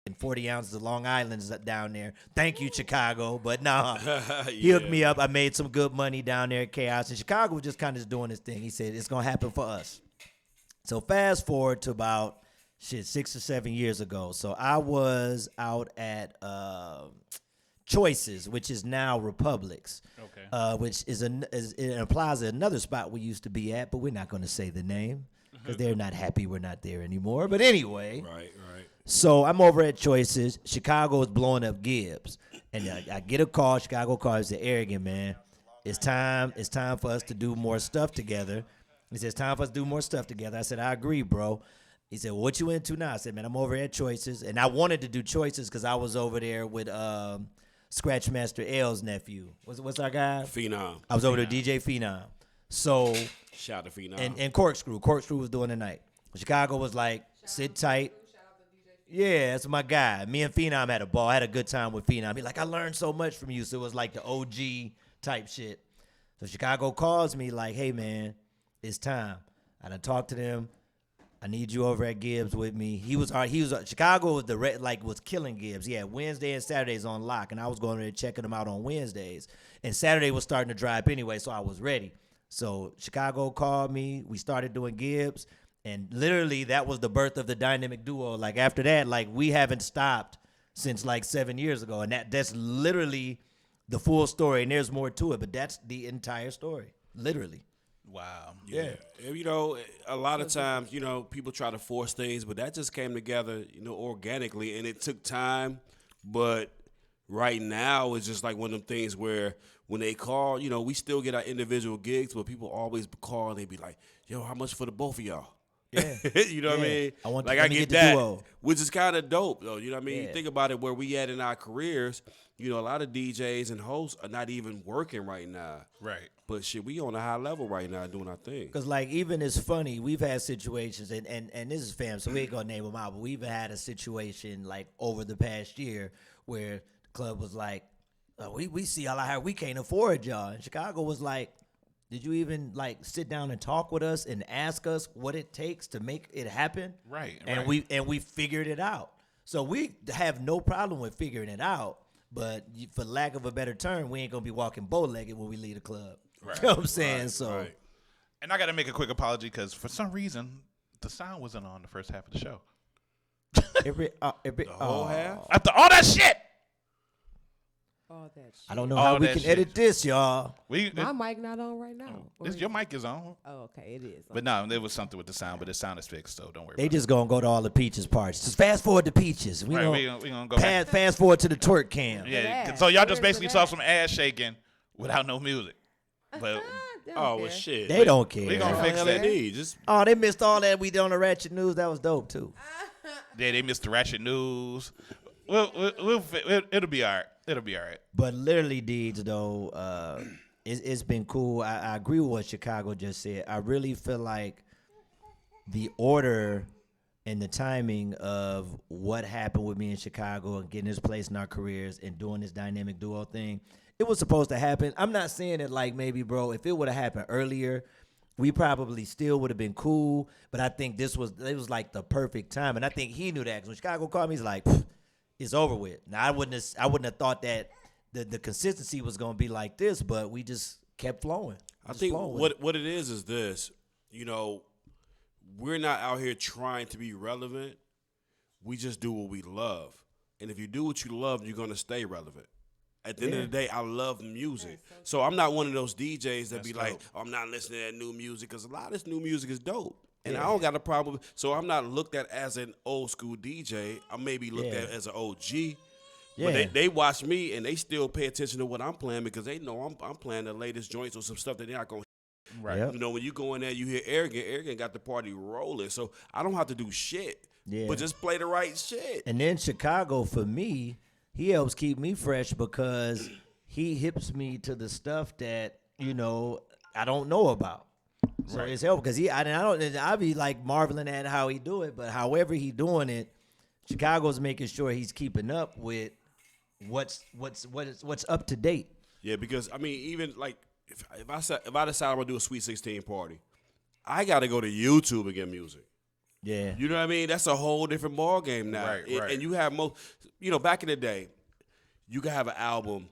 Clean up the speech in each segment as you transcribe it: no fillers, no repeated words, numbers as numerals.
and 40 ounces of Long Island's down there. Thank you, Chicago. But nah, he hooked me up. I made some good money down there at Chaos. And Chicago was just kind of doing his thing. He said, it's going to happen for us. So fast forward to about, 6 or 7 years ago. So I was out at Choices, which is now Republics. Okay. Which it implies another spot we used to be at, but we're not going to say the name because they're not happy we're not there anymore. But anyway. Right. So I'm over at Choices. Chicago is blowing up Gibbs. And I get a call. Chicago calls the arrogant man. It's time for us to do more stuff together. He says, time for us to do more stuff together. I said, I agree, bro. He said, well, what you into now? I said, man, I'm over at Choices. And I wanted to do Choices because I was over there with Scratchmaster L's nephew. What's our guy? Phenom. I was over there with DJ Phenom. So shout out to Phenom. And Corkscrew. Corkscrew was doing the night. Chicago was like, sit tight. Yeah, that's my guy. Me and Phenom had a ball. I had a good time with Phenom. He like, I learned so much from you. So it was like the OG type shit. So Chicago calls me like, hey, man, it's time. I done talked to them. I need you over at Gibbs with me. He was Chicago was was killing Gibbs. He had Wednesday and Saturdays on lock, and I was going there checking him out on Wednesdays. And Saturday was starting to dry up anyway, so I was ready. So Chicago called me. We started doing Gibbs, and literally that was the birth of the dynamic duo. Like after that, like we haven't stopped since like 7 years ago, and that's literally the full story. And there's more to it, but that's the entire story, literally. Wow. Yeah. You know, a lot of times, you know, people try to force things, but that just came together, you know, organically, and it took time. But right now, it's just like one of them things where when they call, you know, we still get our individual gigs, but people always call and they be like, yo, how much for the both of y'all? Yeah. You know what I mean? I get that, duo. Which is kind of dope, though. You know what I mean? Yeah. You think about it, where we at in our careers, you know, a lot of DJs and hosts are not even working right now. Right. But shit, we on a high level right now doing our thing. Because, like, even it's funny, we've had situations, and this is fam, so we ain't going to name them out, but we've had a situation, like, over the past year where the club was like, we see all I have, we can't afford y'all. And Chicago was like, did you even, like, sit down and talk with us and ask us what it takes to make it happen? Right. And we figured it out. So we have no problem with figuring it out, but for lack of a better term, we ain't going to be walking bow-legged when we leave the club. Right. You know what I'm saying? Right. And I got to make a quick apology because for some reason, the sound wasn't on the first half of the show. The whole half? After all that shit. All that shit. I don't know how we can edit this, y'all. My mic not on right now. Your mic is on. Oh, okay, it is. But no, there was something with the sound, but the sound is fixed, so don't worry They about just going to go to all the Peaches parts. Just fast forward to Peaches. it. Right, we gonna go back. Fast forward to the twerk cam. Yeah, so y'all just basically saw some ass shaking without no music. But Well, shit. They don't care. we gonna fix that. Oh, they missed all that we did on the Ratchet News. That was dope, too. Yeah, they missed the Ratchet News. It'll be all right. It'll be all right. But literally, Deeds, though, it's been cool. I agree with what Chicago just said. I really feel like the order and the timing of what happened with me in Chicago and getting this place in our careers and doing this dynamic duo thing, it was supposed to happen. I'm not saying it like maybe, bro, if it would have happened earlier, we probably still would have been cool. But I think it was like the perfect time. And I think he knew that. Because when Chicago called me, he's like, it's over with. Now, I wouldn't have thought that the consistency was going to be like this, but we just kept flowing. I think what it is this, you know, we're not out here trying to be relevant. We just do what we love. And if you do what you love, you're going to stay relevant. At the end of the day, I love music. So I'm not one of those DJs that be like, oh, I'm not listening to that new music, because a lot of this new music is dope. And I don't got a problem. So I'm not looked at as an old school DJ. I may be looked at as an OG. Yeah. But they watch me and they still pay attention to what I'm playing because they know I'm playing the latest joints or some stuff that they're not going to. Right. Yep. You know, when you go in there, you hear Arrogant. Arrogant got the party rolling. So I don't have to do shit. Yeah. But just play the right shit. And then Chicago, for me, he helps keep me fresh because he hips me to the stuff that, you know, I don't know about. So it's helpful because I be like marveling at how he do it, but however he doing it, Chicago's making sure he's keeping up with what's up to date. Yeah, because I mean, even like if I decide I'm gonna do a Sweet 16 party, I gotta go to YouTube and get music. Yeah. You know what I mean? That's a whole different ball game now. Right, right. And you have back in the day, you could have an album,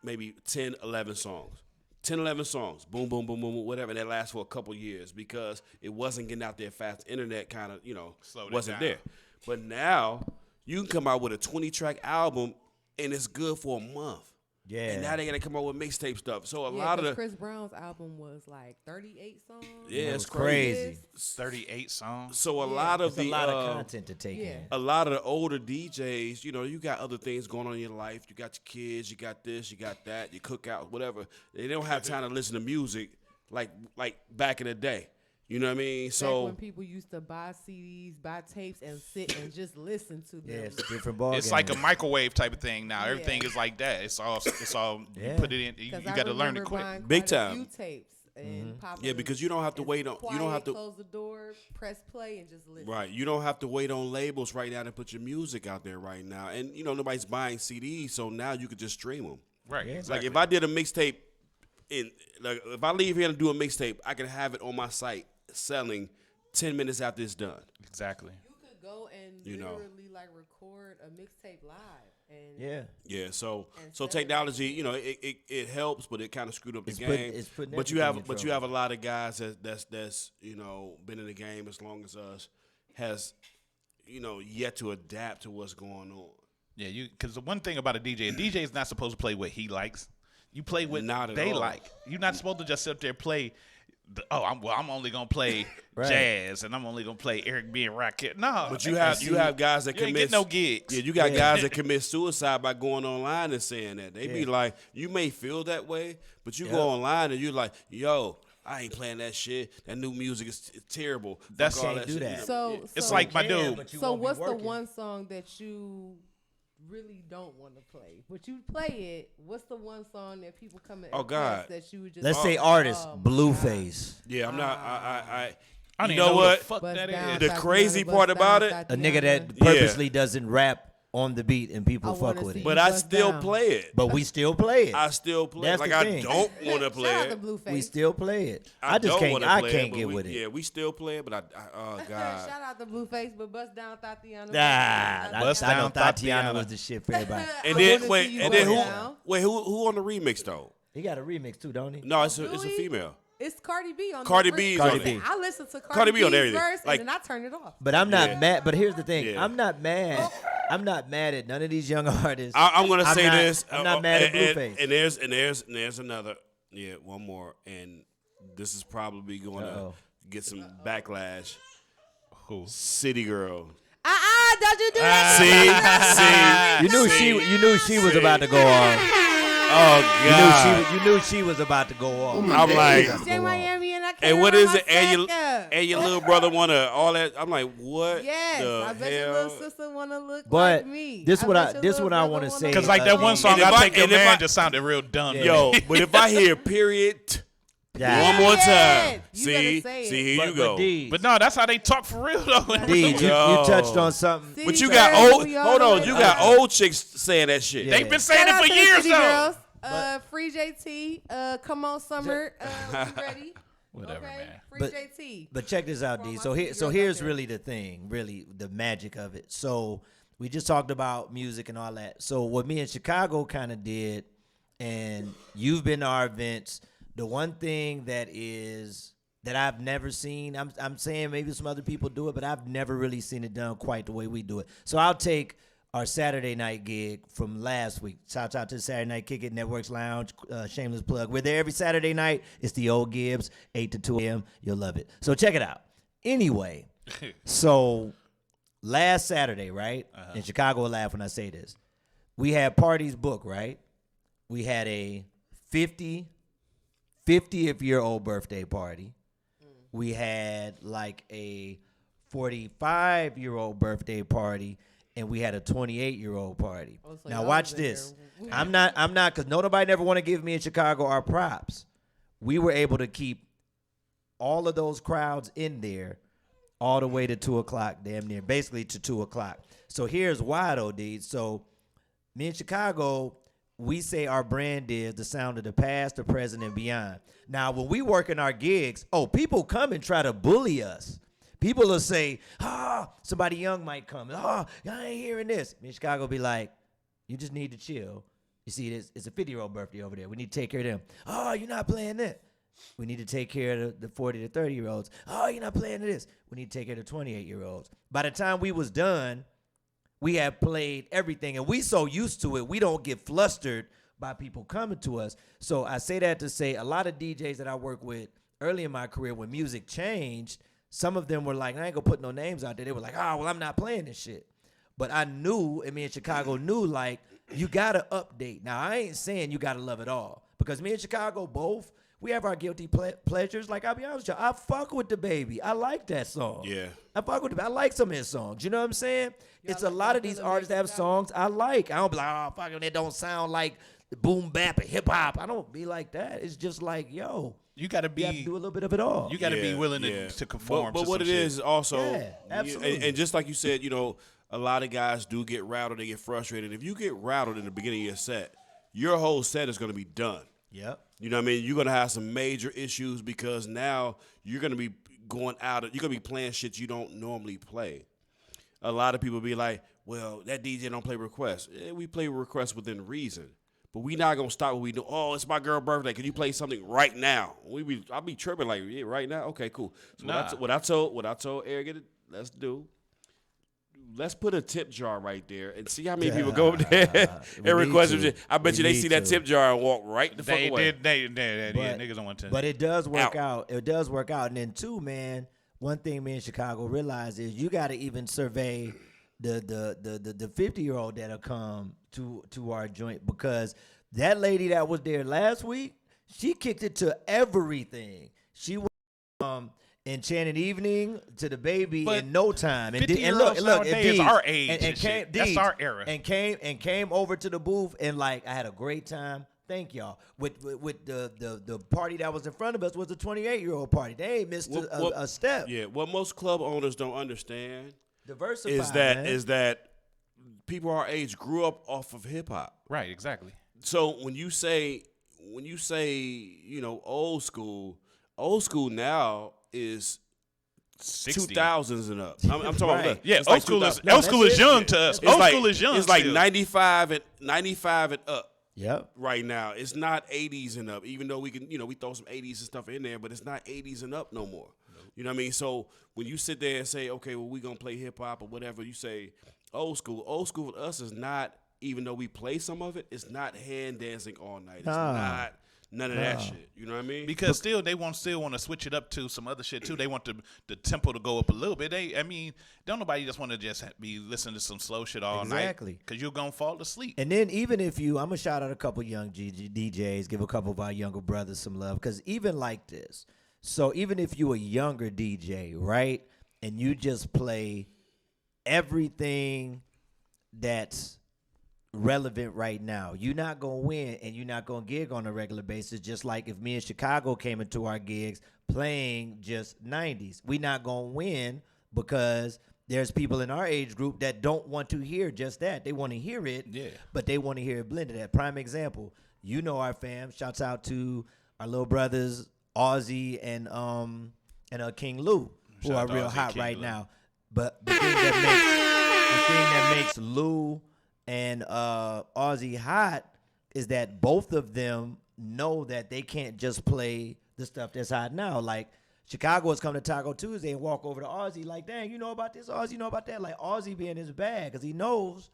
maybe 10, 11 songs. 10, 11 songs, boom, boom, boom, boom, whatever. That lasts for a couple years because it wasn't getting out there fast. Internet kind of, Slowed it wasn't down. there. But now you can come out with a 20-track album and it's good for a month. Yeah. And now they gotta come out with mixtape stuff. So a Yeah, lot of 'cause the Chris Brown's album was like 38 songs. yeah, It it's was crazy. crazy. 38 songs. So a lot of It's the a lot of content to take in. a lot of the older DJs, you got other things going on in your life. You got your kids, you got this, you got that, you cook out, whatever. They don't have time to listen to music like back in the day. You know what I mean? Back So when people used to buy CDs, buy tapes, and sit and just listen to them. Yeah, it's a different ball It's game. like a microwave type of thing now. Yeah. Everything is like that. It's all Yeah. you put it in. You 'Cause got to learn it remember quick. buying Big quite a time. few tapes and popping yeah, them because you don't have to as wait on you don't quiet, have to close the door, press play, and just listen. right. You don't have to wait on labels right now to put your music out there right now. And nobody's buying CDs, so now you could just stream them. Right. Yeah. Exactly. Like if I did a mixtape if I leave here to do a mixtape, I can have it on my site selling 10 minutes after it's done. Exactly. You could go and You know. literally like record a mixtape live. And Yeah. Yeah, so And so sell it. technology, it helps, but it kind of screwed up the It's game. it's putting but you everything have in but you trouble. have a lot of guys that's been in the game as long as us, has yet to adapt to what's going on. Yeah, because the one thing about a DJ is not supposed to play what he likes. You play what Not at they all. like. You're not supposed to just sit up there and play. I'm only gonna play Right. jazz, and I'm only gonna play Eric B and Rakim. No, But you have guys that you ain't commit get no gigs. Yeah, you got Yeah. guys that commit suicide by going online and saying that. They be Yeah. like, you may feel that way, but you Yep. go online and you're like, yo, I ain't playing that shit. That new music is terrible. Fuck That's- all Can't do shit. that. So It's so- like my Yeah, dude. but you So won't be what's the working. one song that you really don't want to play, but you play it? What's the one song that people come and Oh, God. that you would just Let's say artist, oh, my Blueface. Yeah, I'm not. I don't you even know know what? the fuck Bust that down, is. The Tatiana, crazy bust part down, about it- A nigga that Tatiana. purposely doesn't rap on the beat and people I fuck wanna with see it. But you I bust still down. play it. But we still play it. I still play That's it. Like the I thing. don't want to play Shout out to it. Blueface. We still play it. I just don't can't. wanna I play can't but get we- with it. Yeah, we still play it, but oh god. Shout out to Blueface, but bust down Tatiana. Nah, Bust I know down Tatiana Tatiana. was the shit for everybody. And I then wanna wait, see you and bust then down. who on the remix though? He got a remix too, don't he? No, it's a Really? female. It's Cardi B on Cardi the B is Cardi on B. it. I listen to Cardi Cardi B on B's everything. verse Like- and then I turn it off. But I'm not Yeah. mad. But here's the thing. Yeah. I'm not mad. I'm not mad at none of these young artists. I'm gonna say not- this. I'm not mad at Blueface. And there's another. Yeah, one more. And this is probably going to Uh-oh. get some backlash. Who? City Girl. Don't you do that? See. You knew she was about to go off. Oh God. You knew she was about to go off. I'm like, Say Miami and I can't and what run is my it? And sector. your little brother wanna all that? I'm like, what? Yes, the I bet hell? your little sister wanna look But like me. this what bet I- your this little what I brother wanna wanna say. look Because like that one And song, if I I- Think Your and if Man I- just sounded real dumb. to Yo, me. but if I hear period Yeah. one more time, Period. You see, better say it. here you But go. Deej, But no, that's how they talk for real though. Deej, you Yo. touched on something. City But you girls, got old. we all Hold know on, it. you got old chicks saying that shit. Yeah. They've been saying Shout out it to for the years City though. Girls. Free JT. Come on, Summer. We ready? Whatever, okay? man. Free But- JT. But check this out, For all D. my So city here, so girls out here's there. really the thing, really the magic of it. So we just talked about music and all that. So what me and Chicago kind of did, and you've been to our events. The one thing that I've never seen, I'm saying maybe some other people do it, but I've never really seen it done quite the way we do it. So I'll take our Saturday night gig from last week. Shout out to the Saturday Night Kick It Networks Lounge, shameless plug. We're there every Saturday night. It's the old Gibbs, 8 to 2 a.m. You'll love it. So check it out. Anyway, so last Saturday, right? And Chicago will laugh when I say this. We had parties booked, right? We had a 50th-year-old birthday party. We had like a 45-year-old birthday party, and we had a 28-year-old party. Oh, so Now y'all watch was in this. there. I'm not, because nobody never want to give me in Chicago our props. We were able to keep all of those crowds in there all the way to 2 o'clock, damn near, basically to 2 o'clock. So here's why, though, D. So me in Chicago, we say our brand is the sound of the past, the present, and beyond. Now, when we work in our gigs, people come and try to bully us. People will say, somebody young might come. I ain't hearing this. Me in Chicago be like, you just need to chill. You see, it's a 50-year-old birthday over there. We need to take care of them. Oh, you're not playing that. We need to take care of the 40 to 30-year-olds. Oh, you're not playing this. We need to take care of the 28-year-olds. By the time we was done, we have played everything, and we so used to it, we don't get flustered by people coming to us. So I say that to say a lot of DJs that I work with early in my career, when music changed, some of them were like, I ain't gonna put no names out there. They were like, well, I'm not playing this shit. But I knew, and me in Chicago knew, like, you gotta update. Now, I ain't saying you gotta love it all, because me and Chicago both, we have our guilty pleasures. Like, I'll be honest with you, I fuck with the baby. I like that song. Yeah. I like some of his songs. You know what I'm saying? It's a lot of these artists that have songs I like. I don't be like, fuck it, it don't sound like boom bap and hip hop. I don't be like that. It's just like, yo, you got to have to do a little bit of it all. You got to be willing to conform. But what it is also, absolutely. And just like you said, a lot of guys do get rattled. They get frustrated. If you get rattled in the beginning of your set, your whole set is going to be done. Yep. You know what I mean? You're going to have some major issues because now you're going to be going out. You're going to be playing shit you don't normally play. A lot of people be like, well, that DJ don't play requests. Yeah, we play requests within reason. But we not going to stop what we do. Oh, it's my girl's birthday. Can you play something right now? I'll be tripping like, yeah, right now? Okay, cool. So what I told Eric, let's do. Let's put a tip jar right there and see how many people go up there and request some shit. I bet you they see that tip jar and walk right the fuck away. Niggas don't want to. But it does work out. It does work out. And then, too, man, one thing me in Chicago realize is you got to even survey the 50-year-old that'll come to our joint, because that lady that was there last week, she kicked it to everything. She was Enchanted Evening to the baby in no time, and look, nowadays our age, and came, that's our era, and came over to the booth, and like I had a great time. Thank y'all. With the party that was in front of us was a 28-year-old party. They ain't missed a step. Yeah, what most club owners don't understand Diversify, is that people our age grew up off of hip hop. Right, exactly. So when you say old school now is 2000s and up. I'm talking about yeah. Old school is young to us. Old school is young. It's like 95 and up. Yep. Right now, it's not 80s and up. Even though we can, we throw some 80s and stuff in there, but it's not 80s and up no more. Nope. You know what I mean? So when you sit there and say, okay, well, we gonna play hip hop or whatever, you say old school. Old school with us is not. Even though we play some of it, it's not hand dancing all night. It's not none of that shit. You know what I mean? Because still want to switch it up to some other shit too. They want the tempo to go up a little bit. Don't nobody just want to just be listening to some slow shit all night. Exactly. Because you're gonna fall asleep. And then even if I'm gonna shout out a couple young DJs, give a couple of our younger brothers some love, because even like this. So even if you a younger DJ, right, and you just play everything that's relevant right now, you're not gonna win, and you're not gonna gig on a regular basis. Just like if me in Chicago came into our gigs playing just 90s, we not gonna win, because there's people in our age group that don't want to hear just that. They want to hear it, but they want to hear it blended. That prime example, our fam. Shouts out to our little brothers Ozzy and King Lou, who are real hot right now. But the thing that makes Lou and Ozzy hot is that both of them know that they can't just play the stuff that's hot now. Like, Chicago has come to Taco Tuesday and walk over to Ozzy like, dang, you know about this, Ozzy, you know about that? Like, Ozzy being his bag, because he knows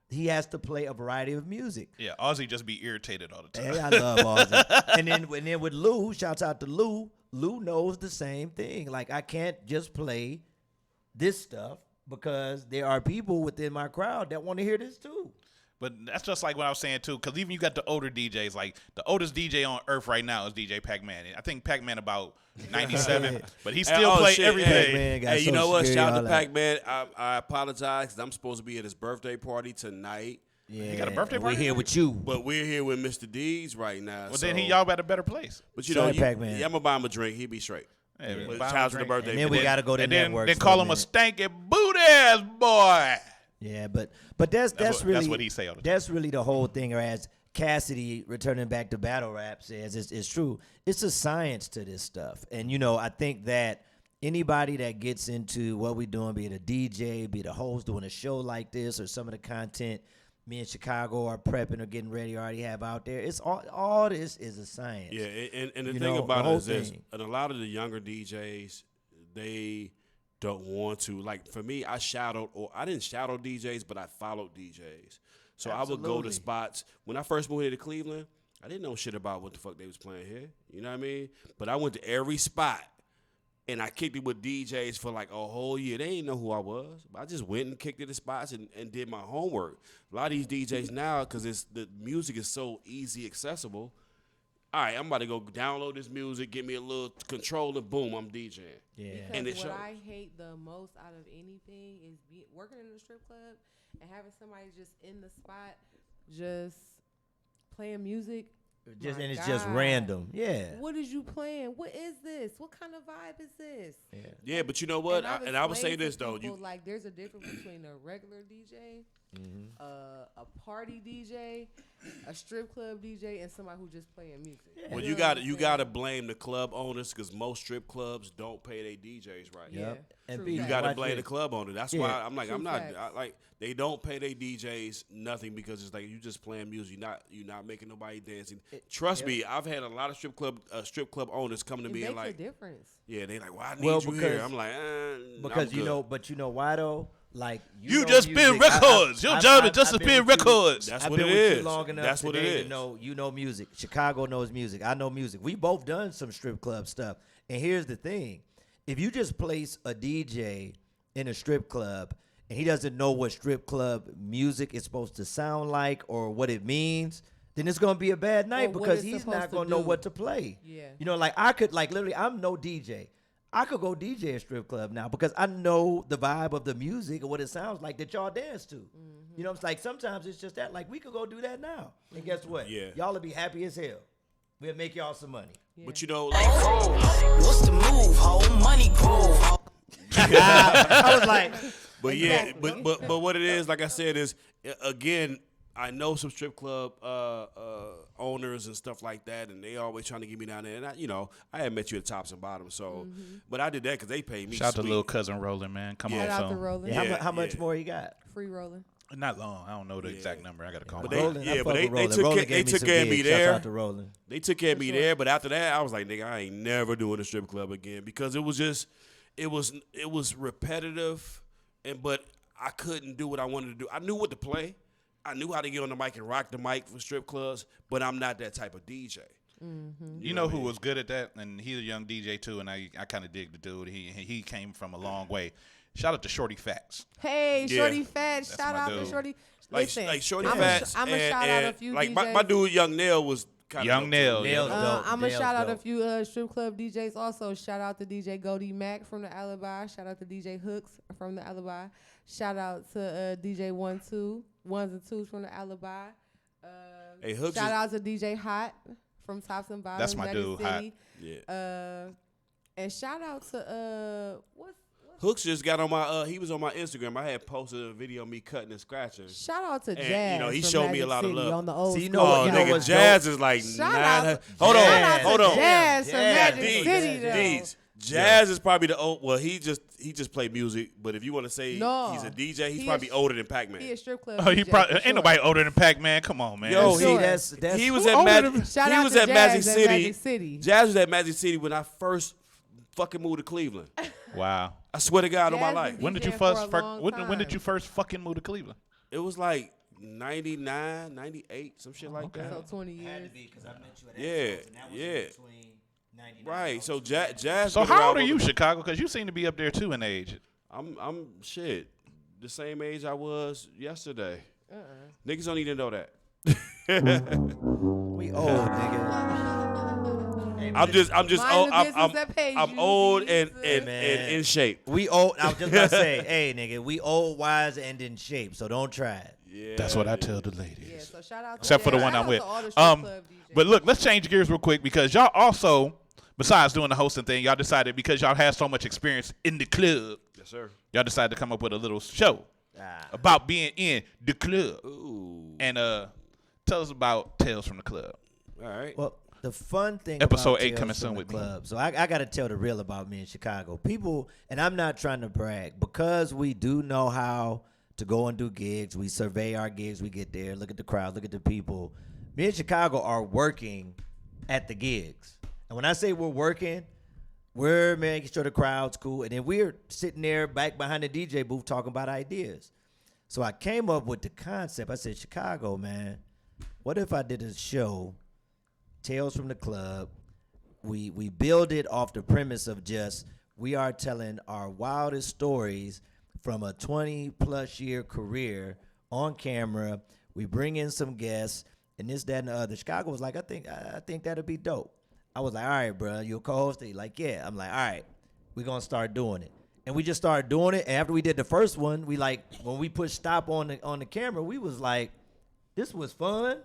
he has to play a variety of music. Yeah, Ozzy just be irritated all the time. Hey, I love Ozzy. and then with Lou, shouts out to Lou. Lou knows the same thing. Like, I can't just play this stuff, because there are people within my crowd that want to hear this too. But that's just like what I was saying too, because even you got the older DJs. Like, the oldest DJ on earth right now is DJ Pac-Man. I think Pac-Man about 97, but he still play everything. Hey, you know what? Shout out to Pac-Man. I apologize, because I'm supposed to be at his birthday party tonight. Yeah, he got a birthday party. We're here with you, but we're here with Mr. D's right now. Well, then y'all at a better place. But Pac-Man. I'm gonna buy him a drink. He'll be straight. Hey, child's the birthday. And then we got to go to networks. Then call him a stanky booty ass boy. Yeah, but that's really what he say all the time. That's really the whole thing. Or as Cassidy, returning back to battle rap, says, it's true. It's a science to this stuff, and I think that anybody that gets into what we doing, be it a DJ, be it a host doing a show like this, or some of the content me and Chicago are prepping or getting ready or already have out there, it's all this is a science. Yeah, and the You thing know, about the it whole is this, thing. and a lot of the younger DJs, they don't want to. Like for me, I didn't shadow DJs, but I followed DJs. So I would go Absolutely. to spots. When I first moved here to Cleveland, I didn't know shit about what the fuck they was playing here. You know what I mean? But I went to every spot, and I kicked it with DJs for like a whole year. They didn't know who I was. But I just went and kicked it at spots and did my homework. A lot of these DJs now, because the music is so easy accessible, all right, I'm about to go download this music, get me a little controller, boom, I'm DJing. Yeah. And Because it what shows. I hate the most out of anything is working in a strip club and having somebody just in the spot just playing music. Just My and it's just God. random. Yeah. What is you playing? What is this? What kind of vibe is this? Yeah, but you know what? I've And I would say explained to this though. people, like there's a difference between a regular DJ, a party DJ, a strip club DJ, and somebody who just playing music. Well, know you what got I'm you saying? got to blame the club owners because most strip clubs don't pay their DJs right. Yeah. Yep. And True B, You facts. got to watch blame this. the club owner. That's Yeah. why I'm like True I'm not facts. like they don't pay their DJs nothing because it's like you just playing music. You're not making nobody dancing. Trust me, I've had a lot of strip club owners come to It me makes and like, a difference. yeah, they like, well, I need Well, you because- here. I'm like, Because I'm you good. know, but you know why though? Like You know just music. spin records. Your job is just to I've been spin with you- records. That's I've what been it with you is. long enough That's what it today is. to know you know music. Chicago knows music. I know music. We both done some strip club stuff. And here's the thing: if you just place a DJ in a strip club and he doesn't know what strip club music is supposed to sound like or what it means, then it's gonna be a bad night Or what because it's he's supposed not to gonna know do. what to play. Yeah. You know, like I could like literally, I'm no DJ. I could go DJ a strip club now because I know the vibe of the music or what it sounds like that y'all dance to. You know, it's like sometimes it's just that. Like we could go do that now, and guess what? Yeah. Y'all will be happy as hell. We'll make y'all some money. But you know, like, What's the move, ho? Money groove. I was like, but yeah, Exactly. but what it is, like I said, is again, I know some strip club owners and stuff like that, and they always trying to get me down there. And I had met you at Tops and Bottoms, so but I did that because they paid me. Shout out to sweet. little cousin Roland, man. Come Yeah. on, Shout out to son. Rolling. yeah, Yeah, how much yeah. more you got? Free Rolling. Not long. I don't know the exact number. I got to call But my they- mom. Roland, I yeah, fuck but they- with Roland. they took Roland care- gave they me took some care of me gigs. Shout there. out to Roland. They took care of me sure. there, but after that, I was like, nigga, I ain't never doing a strip club again because it was just, it was repetitive, but I couldn't do what I wanted to do. I knew what to play. I knew how to get on the mic and rock the mic for strip clubs, but I'm not that type of DJ. You know who was good at that? And he's a young DJ too, and I kind of dig the dude. He came from a long way. Shout out to Shorty Fats. Hey, Yeah. Shorty Fat. That's Shout my out to dude. Shorty. Like Listen, Shorty I'm Fats. I'm gonna shout out a few like DJs. my dude Young Nail was kind Young of Nail, Nail's yeah. dope. I'm gonna Nail's shout out a dope. few strip club DJs also. Shout out to DJ Goldie Mac from the Alibi. Shout out to DJ Hooks from the Alibi. Shout out to DJ Ones and Twos from the Alibi. Hey, Hooks Shout is- out to DJ Hot from Tops and Bottoms. That's my Magic dude, City. Yeah. And shout out to what's Hooks just got on my he was on my Instagram. I had posted a video of me cutting and scratching. shout out to And, Jazz. you know, he from showed me a Magic lot of City love. on the old See, you school. know Oh, what- Yo, know nigga, what's Jazz is like Shout 900. out- Hold Jazz. on, Shout out hold to on. Jazz from Magic Deez, City, though. Jazz is probably the old. Well, he just played music, but if you want to say No. he's a DJ, he's He probably is- older than Pac-Man. He a strip club. Oh, he DJ, probably for ain't sure. nobody older than Pac-Man. Come on, man. Yo, For sure. he was Who at older Magic. than- Shout He out was to at Jazz Magic at City. Magic City. Jazz was at Magic City when I first fucking moved to Cleveland. Wow. I swear to God on my Jazz life. was When did you DJing for a first? long When did time. you first fucking move to Cleveland? It was like 99, 98, some shit like that. So 20 years. because I met you at Yeah, Exos, and that was yeah. between 99 Right. So Jazz. So been how around old are over- you, Chicago? Because you seem to be up there too in age. I'm shit. The same age I was yesterday. Niggas don't need to know that. We old, nigga. I'm just Mind the old. business that pays I'm you, old please. and Man. in shape. We old. I was just about to say, hey, nigga, we old, wise, and in shape. So don't try it. Yeah. That's what I tell the ladies. Yeah, so shout out to Except for the Jazz. one Shout I'm out with. to all the strip club DJs. But look, let's change gears real quick because y'all also, besides doing the hosting thing, y'all decided because y'all had so much experience in the club, Yes, sir. y'all decided to come up with a little show Ah. about being in the club. Ooh. And tell us about Tales from the Club. All right. Well, The fun thing Episode about 8 Tales coming from soon the with me. club. So I got to tell the real about me in Chicago. People, and I'm not trying to brag, because we do know how to go and do gigs. We survey our gigs. We get there, look at the crowd, look at the people. Me and Chicago are working at the gigs. And when I say we're working, we're making sure the crowd's cool. And then we're sitting there back behind the DJ booth talking about ideas. So I came up with the concept. I said, Chicago, man, what if I did a show, Tales from the Club? We build it off the premise of just we are telling our wildest stories from a 20-plus year career on camera. We bring in some guests and this, that, and the other. Chicago was like, I think that'd be dope. I was like, all right, bro, you a co-host? He like, yeah. I'm like, all right, we're going to start doing it. And we just started doing it. And after we did the first one, we like, when we pushed stop on the camera, we was like, this was fun.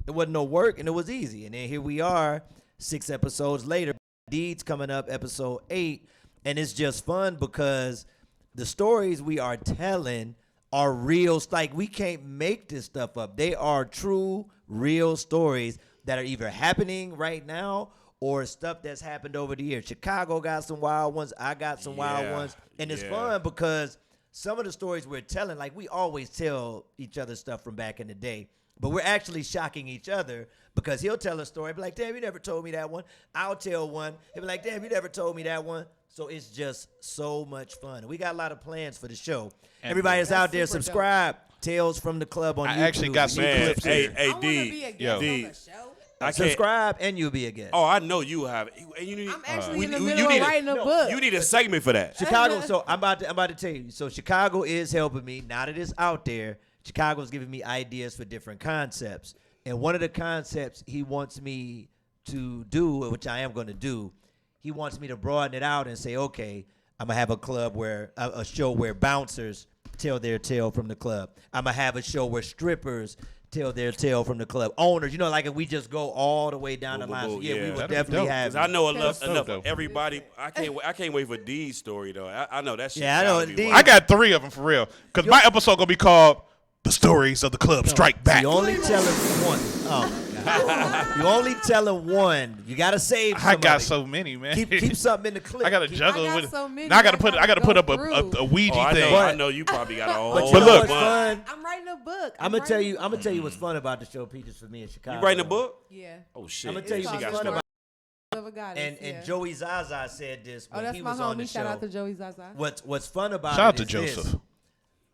It wasn't no work, and it was easy. And then here we are, 6 episodes later. Deeds coming up, episode 8. And it's just fun because the stories we are telling are real. Like, we can't make this stuff up. They are true, real stories that are either happening right now or stuff that's happened over the years. Chicago got some wild ones. I got some wild ones. And it's fun because some of the stories we're telling, like, we always tell each other stuff from back in the day. But we're actually shocking each other because he'll tell a story, be like, damn, you never told me that one. I'll tell one. He'll be like, damn, you never told me that one. So it's just so much fun. We got a lot of plans for the show. Everybody that's out there, subscribe. Tales from the Club on YouTube. I actually got some clips here. Hey, I want to be a guest on D. the show. Subscribe and you'll be a guest. Oh, I know you have. And you need, I'm actually we- in the you middle need of writing a book. You need a segment for that. Chicago, so I'm about to tell you. So Chicago is helping me. Now that it's out there, Chicago's giving me ideas for different concepts. And one of the concepts he wants me to do, which I am going to do, he wants me to broaden it out and say, okay, I'm going to have a club where, a show where bouncers tell their tale from the club. I'm going to have a show where strippers tell their tale from the club. Owners, you know, like if we just go all the way down the line. So, yeah. we would That'd be definitely dope. have. 'Cause I know That's enough dope. of everybody. I can't wait for D's story though. I know that shit. Yeah, I know gotta be D. wild. I got 3 of them for real. Because my episode going to be called The Stories of the Club Strike Back. You only telling one. Oh, God. You only telling one. You gotta save. I got somebody. so many, man. Keep something in the clip. I got to Keep- juggle I got with so many, Now I got to I put gotta put up go a through. Ouija I thing. know. But- I know you probably got a whole. But you But know look- what's fun? I'm writing a book. I'm gonna tell you. I'm gonna tell you what's fun about the show, Peaches, for me in Chicago. You writing a book? Yeah. Oh shit. I'm gonna tell you It's what's called fun Story about. of a Goddess, And Joey Zaza said this Oh, when that's he my was on the homie. show. Shout out to Joey Zaza. What's fun about Shout out it to is this. Joseph.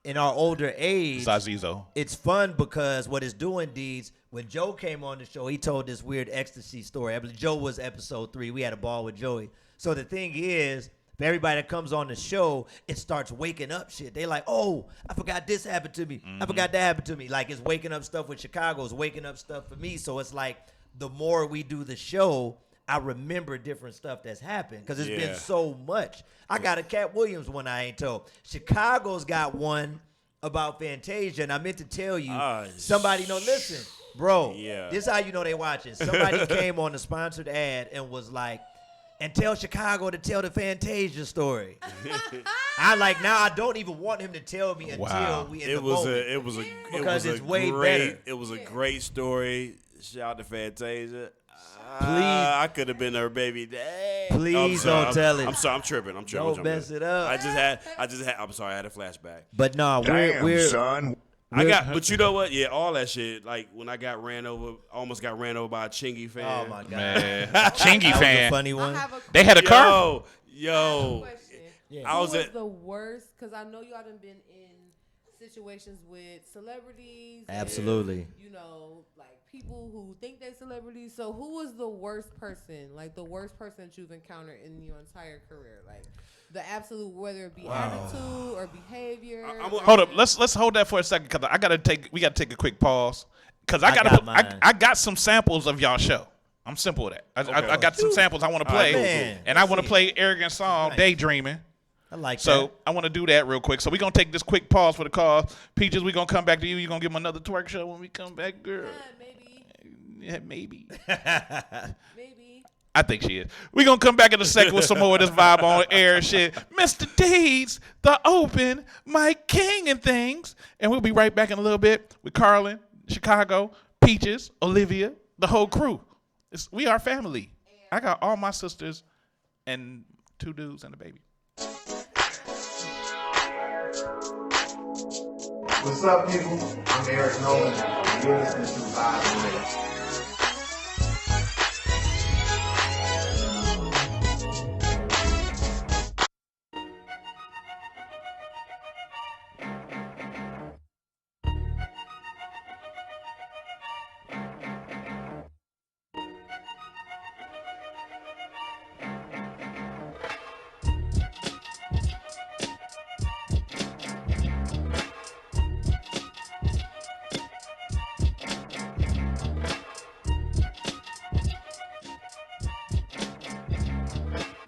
In our older age, Zazizo. it's fun because what it's doing, Deeds, when Joe came on the show, he told this weird ecstasy story. I believe Joe was episode 3. We had a ball with Joey. So the thing is, for everybody that comes on the show, it starts waking up shit. They like, oh, I forgot this happened to me. I forgot that happened to me. Like, it's waking up stuff with Chicago. It's waking up stuff for me. So it's like the more we do the show, I remember different stuff that's happened because it's been Yeah. so much. I got a Cat Williams one I ain't told. Chicago's got one about Fantasia, and I meant to tell you, somebody, no, listen, bro, Yeah. this how you know they watching. Somebody came on the sponsored ad and was like, and tell Chicago to tell the Fantasia story. I like, now I don't even want him to tell me until Wow. we in It the was moment. Because it's way better. It was a great story. Shout out to Fantasia. Please. I could have been her baby dad. Please don't tell it. I'm sorry. I'm tripping. Don't mess it up. I just had. I'm sorry. I had a flashback. But no, we're son. But you know what? Yeah, all that shit. Like when I got ran over, almost got ran over by a Chingy fan. oh my god, Man. Chingy that was a fan. funny one. They had a car? Yo. Yeah. I Who was was at. the worst? Because I know y'all done been in situations with celebrities. and, Absolutely. you know, like people who think they're celebrities. So who was the worst person? Like the worst person that you've encountered in your entire career? Like the absolute, whether it be attitude or behavior. Hold up. Let's hold that for a second because we gotta take a quick pause. Because I got mine. I got some samples of y'all show. I'm simple with that. I got some samples I want to play. man. And I want to play Arrogant song, Nice. Daydreaming. I like So that. I want to do that real quick. So we're going to take this quick pause for the call. Peaches, we're going to come back to you. You're going to give them another twerk show when we come back, girl. Maybe. Yeah, maybe. Maybe. I think she is. We're going to come back in a second with some more of this vibe on air shit. Mr. Deeds, the open, my king and things. And we'll be right back in a little bit with Carlin, Chicago, Peaches, Olivia, the whole crew. We are family. I got all my sisters and 2 dudes and a baby. What's up, people? I'm Eric Nolan. You're listening to Live and Lit.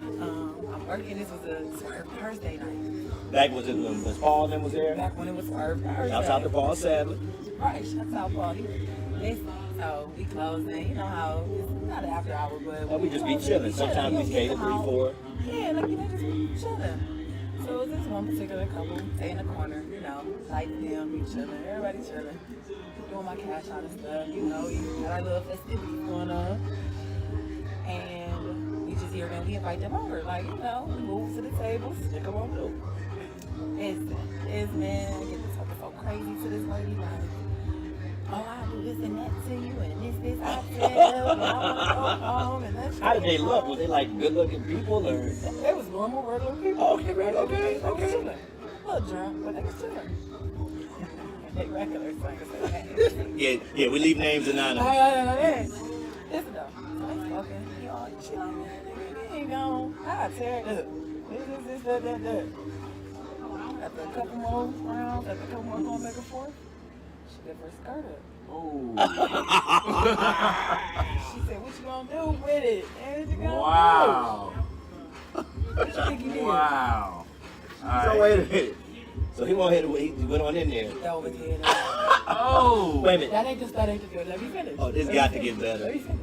I'm working. This was a Swerve Thursday night. Back was it when Paul then was there? Back when it was Swerve Thursday. Shouts out to Paul Sadler. Right, shouts out Paul. So we closed in. You know how it's not an after hour, but We just be chilling. Sometimes we stay to 3, 4. Yeah, like you know, just be chilling. So it was this one particular couple, stay in the corner, you know, lights down, we chilling, everybody chilling, doing my cash out and stuff, you know, we got our little festivities going on, and we just hear them, we invite them over, like, you know, we move to the tables, they come on through. It's man, I get to talking so crazy to this lady, like, oh, I do this and that to you, and this, I tell, and I want to go home, and that's How did they look? Was they like good looking people or? They was normal, regular people. Oh, okay, right, okay. They was chilling. A little drunk, but they was chilling. They regular things. Yeah, we leave names anonymous. Listen though, they smoking. He all shit like that. He ain't gone. I tear it up. This, that. After a couple more rounds, after a couple more going back and forth, she left her skirt up. Oh. She said, "What you gonna do with it?" And you gonna Wow. do? What you think you did? Wow. So wait a minute. So he went on in there. That was his head. Oh. Wait a minute. That ain't the good. Let me finish. Oh, this got to get better. Let me finish.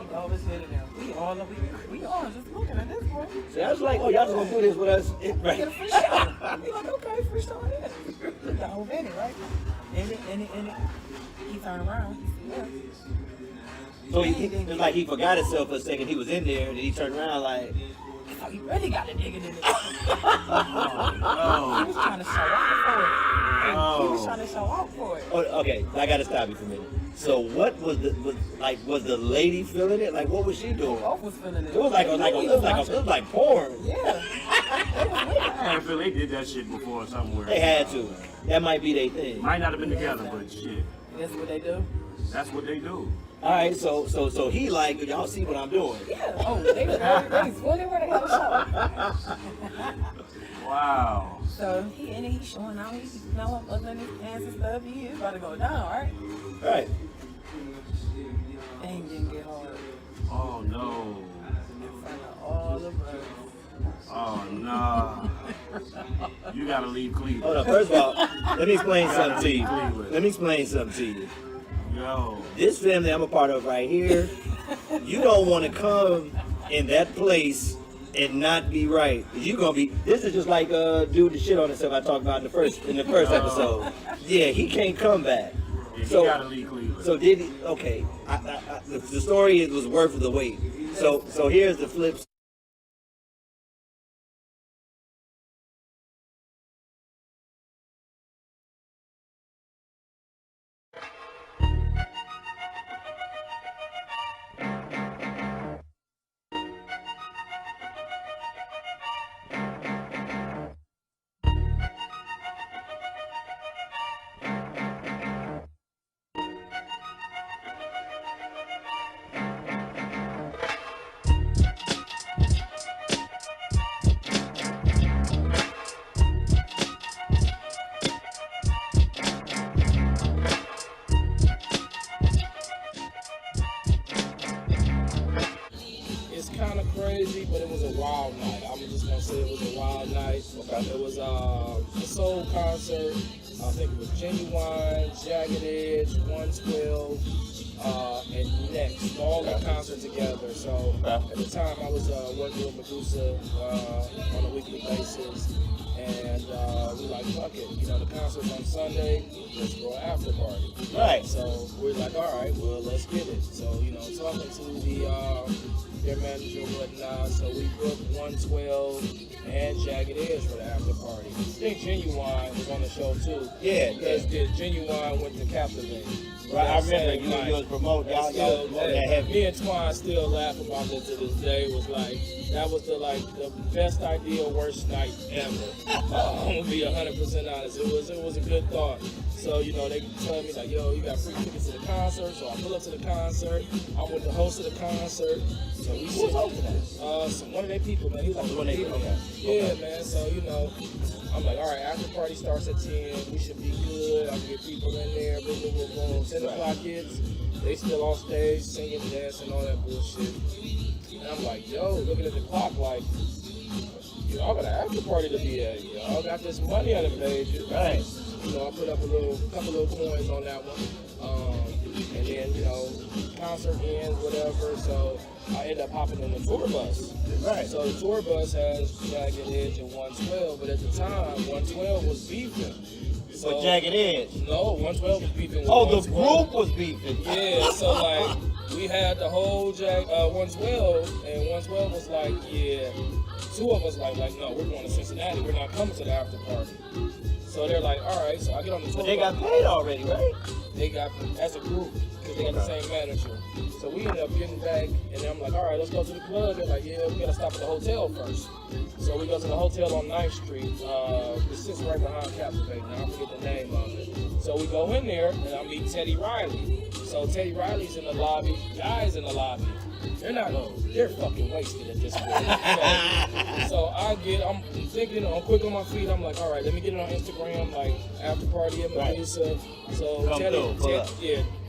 He always hit it now. We all just looking at this point. See, I was like, oh, y'all just gonna do this with us? Get a Right. free shot. We like, okay, free shot in. The whole minute, right? In it. He turned around. He said, So it's like he forgot himself for a second. He was in there, and he turned around like, "Oh, he really got a nigga in it." He Oh. was trying to show out for it. He was trying to show out for it. oh, okay, I gotta stop you for a minute. So what was the lady feeling it? Like, what was she doing? Both was feeling it. It was like porn. Yeah. I feel they did that shit before somewhere. They had to. That might be their thing. Might not have been together, but shit. That's what they do. That's what they do. All right, so he like, y'all see what I'm doing? Yeah. Oh, they was really where they had a show. Wow. So he's showing out. He's up in his pants and stuff. He is about to go down, right? Right. Thing didn't get hard Oh no. in front of all of us. Oh no. You gotta leave Cleveland. Hold on. First of all, let me explain something to you. Yo. This family I'm a part of right here, you don't want to come in that place and not be right. You gonna be. This is just like dude the shit on himself I talked about in the first episode. Yeah, he can't come back. Yeah, So- you gotta leave Cleveland. So did he? Okay, the story was worth the wait. So here's the flip. It's kind of crazy, but it was a wild night. I'm just gonna say it was a wild night. It was a soul concert. I think it was Genuine, Jagged Edge, 112, and Next. All in concert together. So at the time I was working with Medusa on a weekly basis, And we like, fuck it. You know, the concert's on Sunday. Let's throw an after party. Right. So we're like, all right, well, let's get it. So, you know, talking to their manager and whatnot. So we booked 112 and Jagged Edge for the after party. I think Genuine was on the show too. Yeah. Because Genuine went to Captivate. Right, I remember you was promoting y'all that heavy. Me and Twine still laugh about it to this day. It was like, that was the best idea, worst night ever. I'm gonna be 100% honest. It was a good thought. So, you know, they tell me like, yo, you got free tickets to the concert. So I pull up to the concert. I went to host of the concert. So we Who was hosting that? One of their people, man. He was like one of their people. Yeah, man. So, you know, I'm like, all right, after party starts at 10. We should be good. I can get people in there. Boom, boom, boom, boom. 10 o'clock hits. They still on stage singing, dancing, all that bullshit. And I'm like, yo, looking at the clock, like, y'all got an after party to be at. Y'all got this money on the page. Right. You know, I put up couple little coins on that one. And then, you know, concert ends, whatever. So I end up hopping on the tour bus. Right. So the tour bus has Jagged Edge and 112, but at the time, 112 was beefing. So, With Jagged Edge? No, 112 was beefing with Oh, the 112. group was beefing. Yeah, so like, we had the whole 112, and 112 was like, yeah. Two of us like, no, we're going to Cincinnati. We're not coming to the after party. So they're like, all right. So I get on the tour. But they got paid already, right? They got, as a group, because they got the same manager. So we ended up getting back, and then I'm like, all right, let's go to the club. They're like, yeah, we got to stop at the hotel first. So we go to the hotel on 9th Street. It sits right behind Captivate. Now I forget the name of it. So we go in there, and I meet Teddy Riley. So Teddy Riley's in the lobby. Guys in the lobby. They're fucking wasted at this point. You know? So I'm thinking, I'm quick on my feet. I'm like, all right, let me get it on Instagram, like after party at Medusa. So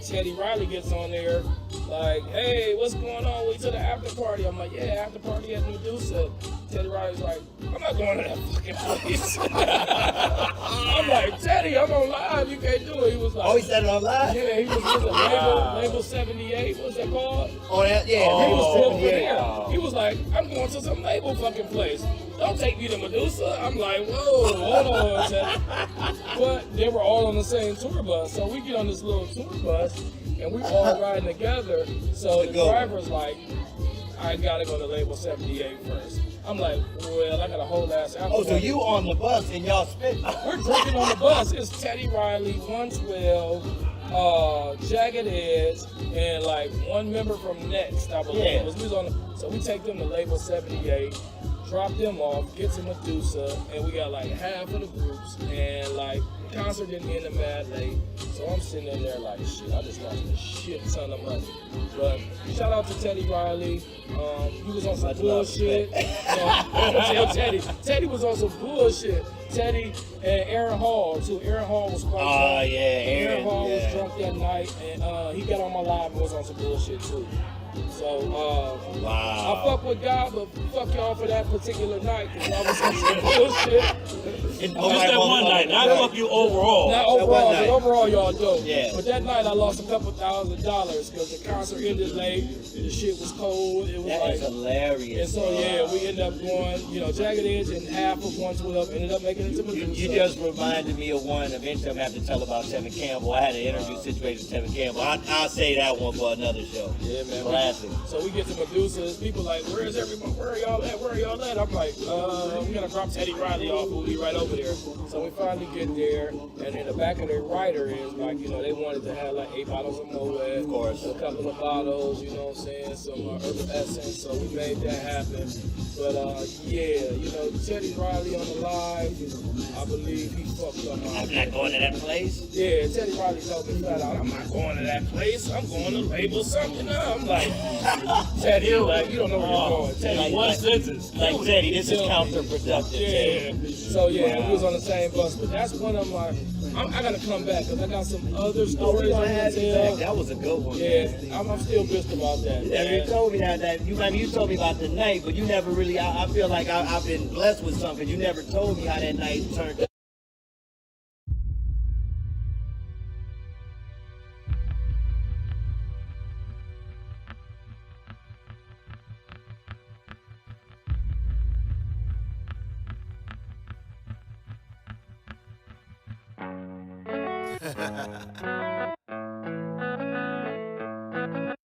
Teddy Riley gets on there, like, hey, what's going on? We to the after party. I'm like, yeah, after party at Medusa. Teddy Riley's like, I'm not going to that fucking place. I'm like, Teddy, I'm on live. You can't do it. He was like, oh, he said it on live? Yeah, he was label 78. What's that called? Oh, yeah. He was booked for there. He was like, I'm going to some label fucking place. Don't take me to Medusa. I'm like, whoa, hold on, Teddy. But they were all on the same tour bus. So we get on this little tour bus, and we all riding together. So the driver's like, I gotta go to label 78 first. I'm like, well, I got a whole ass after. Oh, so you on the bus and y'all spit? We're drinking on the bus. It's Teddy Riley, 112, Jagged Edge, and like one member from Next, I believe. Yeah. We was on so we take them to label 78, drop them off, get to Medusa, and we got like half of the groups, and like the concert didn't end up mad late. So I'm sitting in there like, shit, I just lost a shit ton of money. But shout out to Teddy Riley. He was on some bullshit. Teddy was on some bullshit. Teddy and Aaron Hall too. Aaron Hall was quite drunk. Oh, yeah, Aaron Hall was drunk that night, and he got on my live and was on some bullshit too. So, wow. I fuck with God, but fuck y'all for that particular night, because I was on some bullshit. Just that one night, not fuck you overall. Not overall, but overall y'all dope. Yeah. But that night I lost a couple $1,000 because the concert ended late, the shit was cold, it was That like... is hilarious. And so, yeah, we ended up going, Jagged Edge and half of 112 ended up making it to Medusa. You just reminded me of one. Eventually, I'm going to have to tell about Tevin Campbell. I had an interview situation with Tevin Campbell. I'll say that one for another show. Yeah, man. Classic. So we get to Medusa. People like, where is everyone? Where are y'all at? Where are y'all at? I'm like, we're going to drop Teddy Riley off. We'll be right over there. So we finally get there. And in the back of their rider is like, they wanted to have like 8 bottles of Moet. Of course. A couple of bottles, you know what I'm saying? Some herbal essence. So we made that happen. But Teddy Riley on the live, I believe he fucked up my I'm not going to that place. Yeah, Teddy Riley told me flat out, I'm not going to that place. I'm going to label something up. I'm like, Teddy, like, you don't know where you're going. Teddy, Like One sentence. Teddy, this is counterproductive. yeah. Teddy. So yeah, we was on the same bus, but that's one of my. I gotta come back because I got some other stories I can tell. That was a good one. Yeah, Man. I'm still pissed about that. You told me that you told me about the night, but you never really. I feel like I've been blessed with something. You never told me how that night turned out.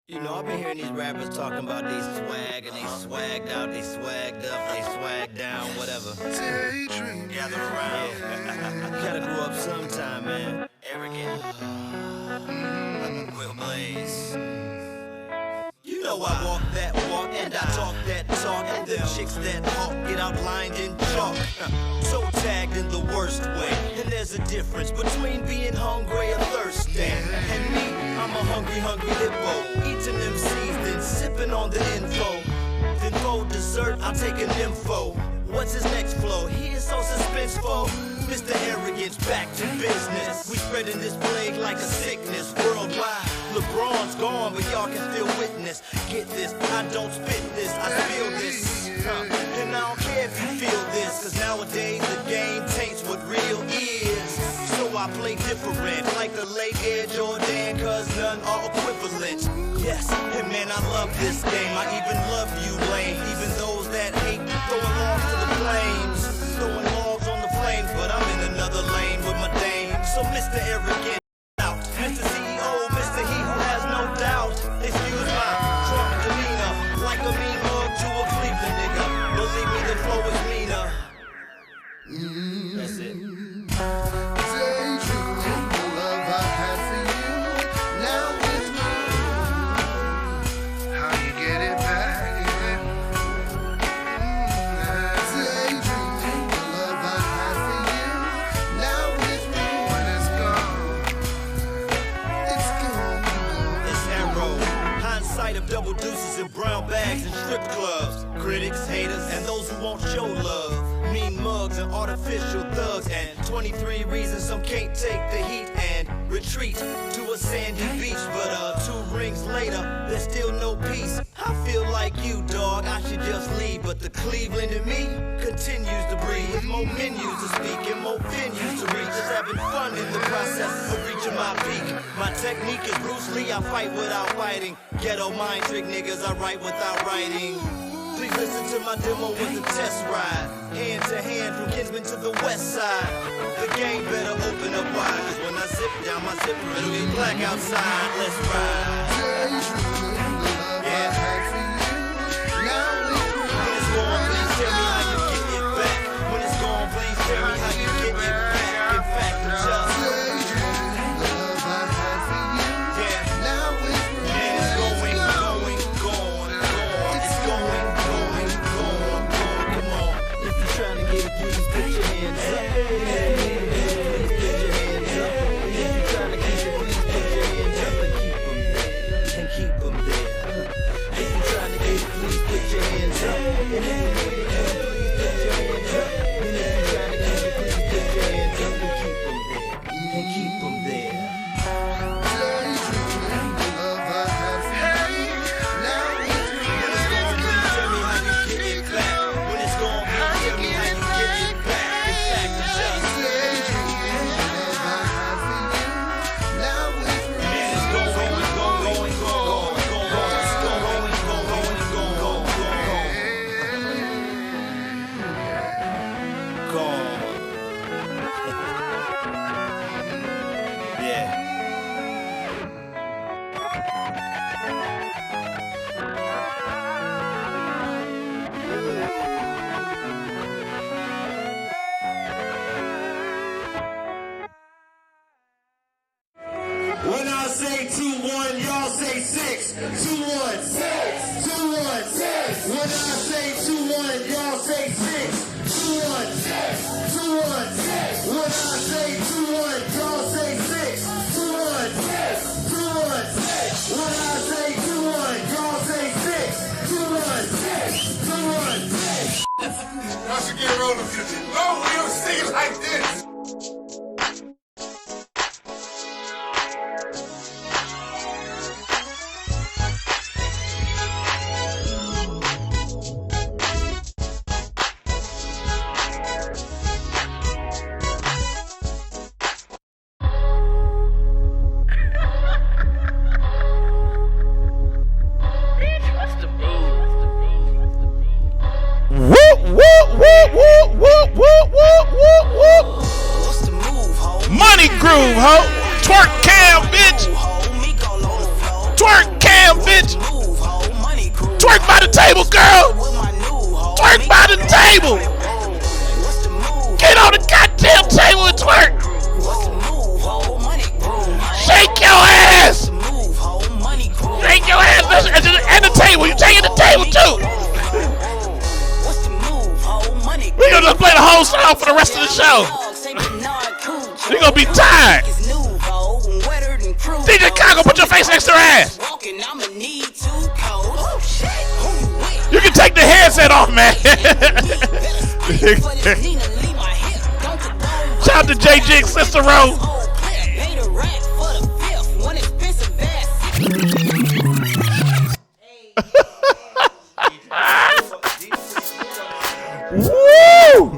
You know, I've been hearing these rappers talking about they swag and they swagged out, they swagged up, they swagged down, whatever. Gather around. Gotta grow up sometime, man. Arrogant. Will Blaze. You know I walk that walk and I talk that talk, and them chicks that talk get outlined in chalk. So tagged in the worst way, and there's a difference between being hungry or thirsty. And me, I'm a hungry hippo, eating them seeds, then sipping on the info. Then for dessert, I'll take an info. What's his next flow? He is so suspenseful. Mr. Arrogance, back to business. We spreading this plague like a sickness worldwide. LeBron's gone, but y'all can still witness. Get this, I don't spit this, I spill this. And I don't care if you feel this, cause nowadays the game taints what real is. So I play different, like the late Air Jordan, cause none are equivalent. Yes, and man, I love this game. I even love you, lame. Even those that hate throwing logs to the flames. Throwing logs on the flames, but I'm in another lane with my dame. So Mr. Arrogant out, Mr. CEO, Mr. He who has no doubt. Excuse my drunk demeanor, like a mean mug to a Cleveland nigga. Believe me, the flow is meaner. That's it. Double deuces in brown bags and strip clubs. Critics, haters, and those who won't show love. Mean mugs and artificial thugs. And 23 reasons some can't take the heat and retreat to a sandy beach. But 2 rings later, there's still no peace. I feel like you, dog, I should just leave. But the Cleveland in me continues to breathe. With more menus to speak and more venues to reach. Just having fun in the process of reaching my peak. My technique is Bruce Lee, I fight without fighting. Ghetto mind trick niggas, I write without writing. Please listen to my demo with a test ride. Hand to hand from Kinsman to the west side. The game better open up wide, cause when I zip down my zipper, it'll be black outside. Let's ride. Yeah. When it's gone, please tell me how you get it back. When it's gone, please tell me how you get it back. In fact, I'm just When I say 2-1, y'all say 6. 2-1, 6. 2-1, 6. When I say 2-1, y'all say 6. 2-1, 6. 2-1, 6. When I say 2-1, y'all say 6. 2-1, 6. 2-1, 6. When I say 2-1, y'all say 6. 2-1, 6. 2-1, 6. I should get rolling. No, we don't sing like this. the table, girl. Twerk by the table. Get on the goddamn table and twerk. Shake your ass. Shake your ass. And the table. You taking the table too. We're gonna play the whole song for the rest of the show. You're gonna be tired. DJ Chicago, put your face next to her ass. You can take the headset off, man. Shout out to J Jig Sister Row. Woo!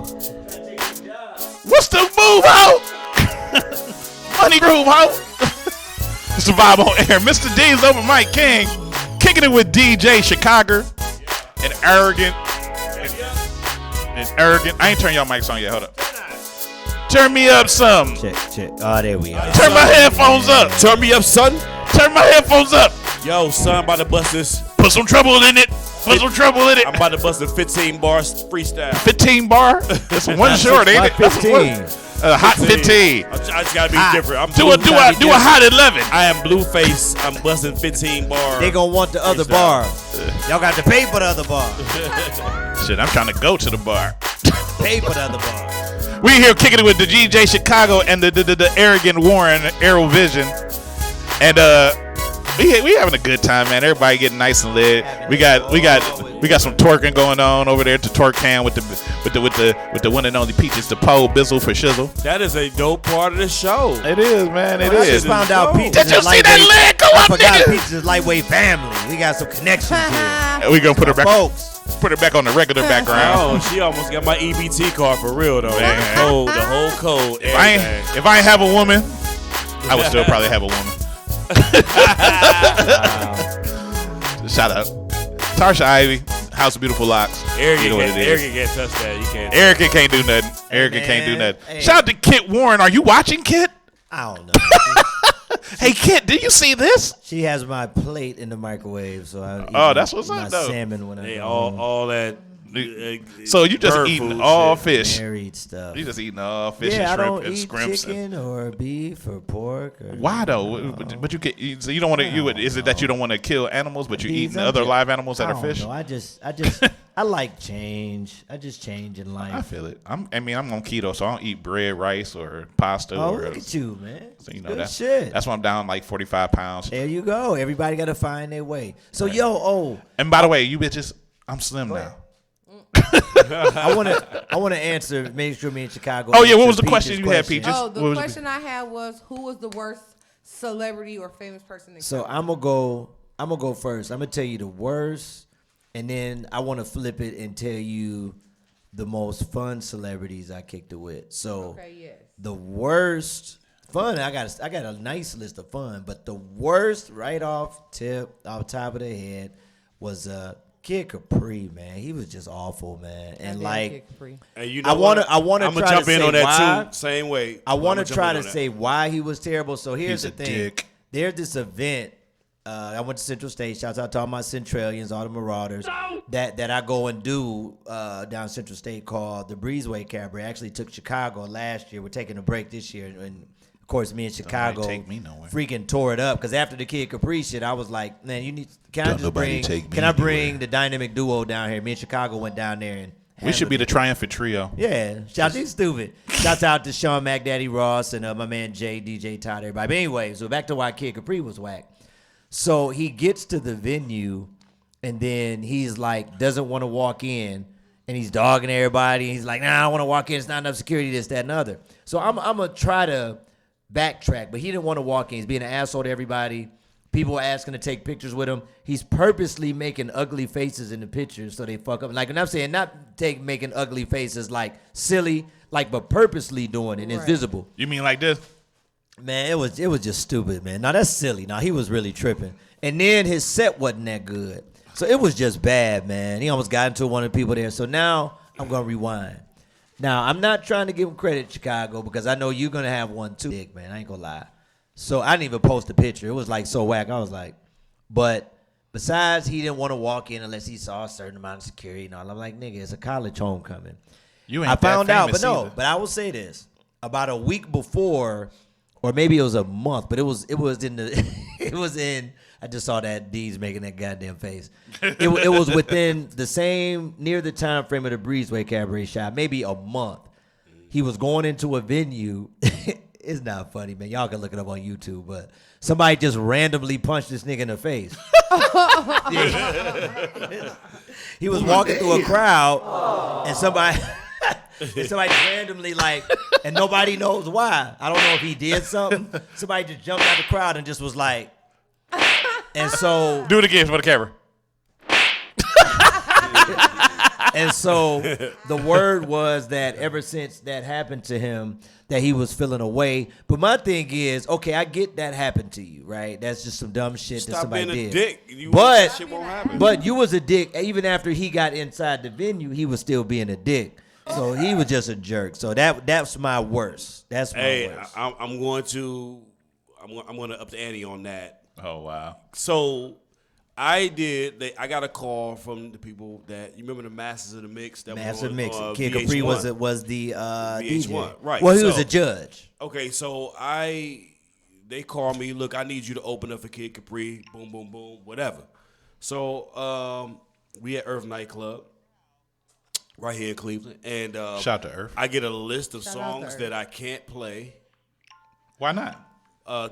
What's the move, ho? Money groove, ho. Survive on air. Mr. D's over Mike King. Kicking it with DJ Chicago. And arrogant. And arrogant. I ain't turn y'all mics on yet. Hold up. Turn me up some. Check. Oh, there we are. Turn my headphones up. Turn me up, son. Turn my headphones up. Yo, son, about to bust this. Put some trouble in it. Put some trouble in it. I'm about to bust a 15 bars freestyle. 15 bar? That's one short, ain't it? 15. Hot 15. I just gotta be different. Do a hot 11. I am Blueface. I'm busting 15 bars. They gonna want the other bar. Y'all got to pay for the other bar. Shit, I'm trying to go to the bar. Pay for the other bar. We here kicking it with the DJ Chicago and the arrogant Warren Arrowvision, and we having a good time, man. Everybody getting nice and lit. We got some twerking going on over there to Twerk Cam with the one and only Peaches, the pole Bizzle for Shizzle. That is a dope part of the show. It is, man. It I is. just found out Peaches. Did you see that leg go up, nigga? Peaches is lightweight family. We got some connections here. We gonna put her back. Folks. Put it back on the regular background. Oh, she almost got my EBT card for real though. Man. The whole code. If I ain't have a woman, I would still probably have a woman. Shout out Tarsha Ivy, House of Beautiful Locks. Erica can't touch that. You can't. Erica can't do nothing. Erica can't do nothing. Hey. Shout out to Kit Warren. Are you watching, Kit? I don't know. Hey, Kit, did you see this? She has my plate in the microwave, so I eat that's what's my up, though. salmon when I Hey, go home. all that. So you just bird eating food all shit. fish. Married stuff. You just eating all fish Yeah, I and shrimp don't and eat scrimps. chicken or beef or pork. Or Why though? But you can. So you don't want to. Is it that you don't want to kill animals, but you eating other live animals that are fish? No, I just I like change. I just change in life. I feel it. I'm on keto, so I don't eat bread, rice, or pasta. Oh, or, look at you, man. So you know Good that's shit. That's why I'm down like 45 pounds. There you go. Everybody got to find their way. So yo, And by the way, you bitches, I'm slim now. I want to answer. Make sure me in Chicago. Oh yeah, what was the Peaches question you had, Peaches? Oh, the What was question I had was, who was the worst celebrity or famous person in So I'm gonna go first. I'm gonna tell you the worst, and then I want to flip it and tell you the most fun celebrities I kicked it with. So the worst fun, I got a nice list of fun, but the worst right off top of the head was Kid Capri, man. He was just awful, man. And like, and you know I want to I'm gonna try jump to in say on that why. too. Same way. I want to try to say why he was terrible. So here's He's the a thing. dick. There's this event. I went to Central State. Shouts out to all my Centralians, all the Marauders that I go and do down Central State called the Breezeway Cabaret. I actually took Chicago last year. We're taking a break this year, and of course, me and Chicago freaking tore it up. Because after the Kid Capri shit, I was like, man, you need. Can I bring the dynamic duo down here? Me and Chicago went down there and. We should be the triumphant trio. Yeah, shout out stupid. Shouts out to Sean Mac, Daddy Ross, and my man Jay, DJ Todd, everybody. But anyway, so back to why Kid Capri was whack. So he gets to the venue, and then he's like, doesn't want to walk in, and he's dogging everybody. He's like, nah, I don't want to walk in. It's not enough security, this, that, and other. So I'm going to try to backtrack, but he didn't want to walk in. He's being an asshole to everybody. People are asking to take pictures with him. He's purposely making ugly faces in the pictures so they fuck up. Like, and I'm saying not making ugly faces like silly, like, but purposely doing it. And it's visible. You mean like this? Man, it was just stupid, man. Now that's silly. Now he was really tripping. And then his set wasn't that good. So it was just bad, man. He almost got into one of the people there. So now I'm going to rewind. Now, I'm not trying to give him credit, Chicago, because I know you're going to have one too. Dick, man, I ain't going to lie. So I didn't even post a picture. It was like so whack. I was like, but Besides, he didn't want to walk in unless he saw a certain amount of security and all. I'm like, nigga, it's a college homecoming. You ain't I found that out, but famous no. either. But I will say this: about a week before, or maybe it was a month, but it was in the it was in. I just saw that D's making that goddamn face. It was within the same near the time frame of the Breezeway Cabaret shot, maybe a month. He was going into a venue. It's not funny, man. Y'all can look it up on YouTube, but somebody just randomly punched this nigga in the face. He was walking through a crowd, and somebody just randomly and nobody knows why. I don't know if he did something. Somebody just jumped out the crowd and just was like, and so do it again for the camera. And so the word was that ever since that happened to him, that he was feeling away. But my thing is, okay, I get that happened to you, right? That's just some dumb shit that somebody did. Stop being a dick. But shit won't happen. But you was a dick. Even after he got inside the venue, he was still being a dick. So he was just a jerk. So that's my worst. That's my worst. I'm going to up the ante on that. Oh wow. So I got a call from the people that you remember the Masters of the Mix that Massive was on, Mix. Kid VH1. Capri was the VH1, DJ. right? Well, he was a judge. Okay, so they called me. Look, I need you to open up for Kid Capri. Boom, boom, boom, whatever. So we at Earth Nightclub right here in Cleveland, and shout out to Earth. I get a list of Shout out to songs Earth. that I can't play. Why not?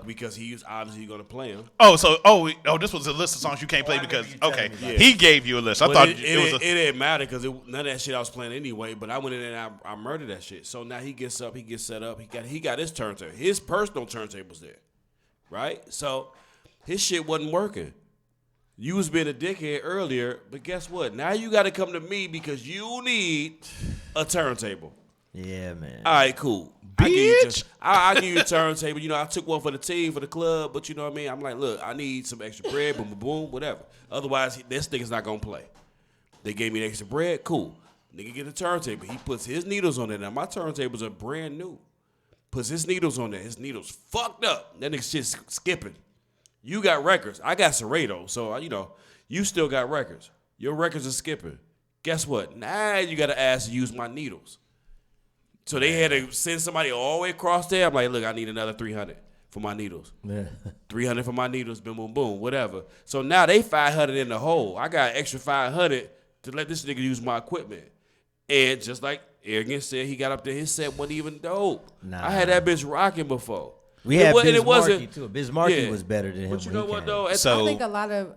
Because he's obviously going to play them. This was a list of songs you can't play because he gave you a list. I thought it didn't matter because none of that shit I was playing anyway. But I went in and I murdered that shit. So now he gets up, he gets set up, he got his turntable, his personal turntables there, right? So his shit wasn't working. You was being a dickhead earlier, but guess what? Now you got to come to me because you need a turntable. Yeah, man. All right, cool. Bitch. I'll give you a turntable. You know, I took one for the team, for the club, but you know what I mean? I'm like, look, I need some extra bread, boom, boom, boom, whatever. Otherwise, this nigga's not going to play. They gave me the extra bread, cool. Nigga get a turntable. He puts his needles on it. Now, my turntables are brand new. Puts his needles on there. His needles fucked up. That nigga shit's skipping. You got records. I got Serrato, so, you know, you still got records. Your records are skipping. Guess what? Now you got to ask to use my needles. So they had to send somebody all the way across there. I'm like, look, I need another 300 for my needles. Yeah. 300 for my needles, boom, boom, boom, whatever. So now they 500 in the hole. I got extra 500 to let this nigga use my equipment. And just like Arrogant said, he got up there, his set wasn't even dope. Nah. I had that bitch rocking before. We had it wasn't- Biz Markie too. Biz Markie Yeah. was better than him. But you when know he what came. though? I So think a lot of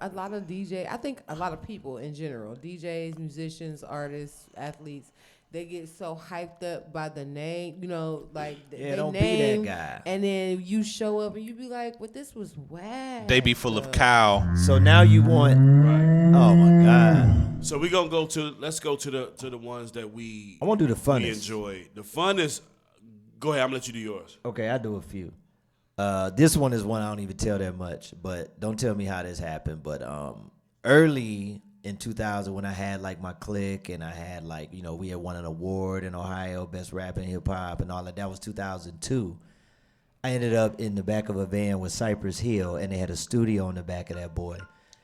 DJ. I think a lot of people in general, DJs, musicians, artists, athletes, they get so hyped up by the name. You know, like Yeah, they don't be name, that guy. and then you show up and you be like, "Well, this was whack." they be full of cow. So now you want? Right. Oh my God! So let's go to the ones that we I want to do the we funnest. enjoy. The funnest. Go ahead, I'm gonna let you do yours. Okay, I do a few. This one is one I don't even tell that much, but don't tell me how this happened. But early in 2000, when I had like my clique and I had like, you know, we had won an award in Ohio, best rap and hip hop and all that. That was 2002. I ended up in the back of a van with Cypress Hill, and they had a studio on the back of that boy.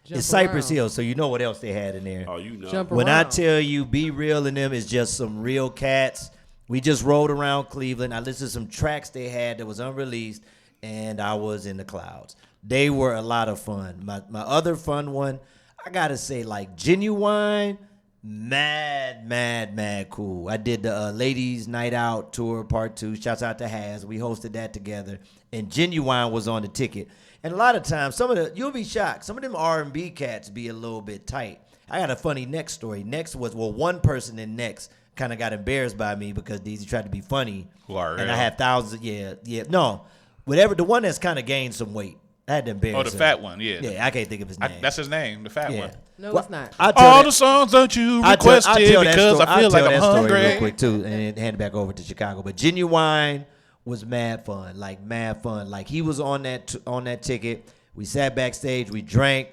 Jump It's Cypress around. Hill, so you know what else they had in there. Oh, you know. Jump When I around. tell you Be Real and them is just some real cats, we just rode around Cleveland. I listened to some tracks they had that was unreleased, and I was in the clouds. They were a lot of fun. My other fun one, I gotta say, like Genuine, mad cool. I did the Ladies Night Out Tour Part 2. Shouts out to Haz. We hosted that together, and Genuine was on the ticket. And a lot of times, you'll be shocked. Some of them R&B cats be a little bit tight. I got a funny Next story. Next was, one person in Next kind of got embarrassed by me because DZ tried to be funny. And I had thousands of, no. Whatever, the one that's kind of gained some weight. I had to embarrass Oh, the him. fat one, yeah. Yeah, I can't think of his name. That's his name, the fat one. No, Well, it's not. I'll tell All that- the songs that you I'll tell requested that because story- I feel I'll like tell I'm that story hungry. real quick too, and hand it back over to Chicago. But Genuine was mad fun, like mad fun. Like he was on that ticket. We sat backstage, we drank.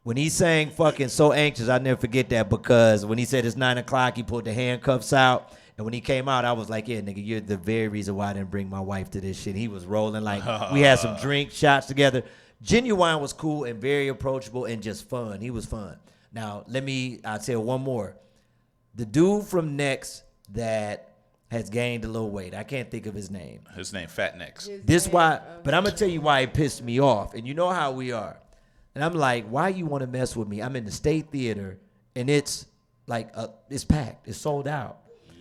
When he sang fucking So Anxious, I'll never forget that, because when he said it's 9 o'clock, he pulled the handcuffs out. And when he came out, I was like, yeah, nigga, you're the very reason why I didn't bring my wife to this shit. He was rolling like we had some drink shots together. Genuine was cool and very approachable and just fun. He was fun. Now, I'll tell one more. The dude from Next that has gained a little weight. I can't think of his name. His name, Fat Next. But I'm going to tell you why it pissed me off. And you know how we are. And I'm like, why you want to mess with me? I'm in the State Theater, and it's like, it's packed. It's sold out.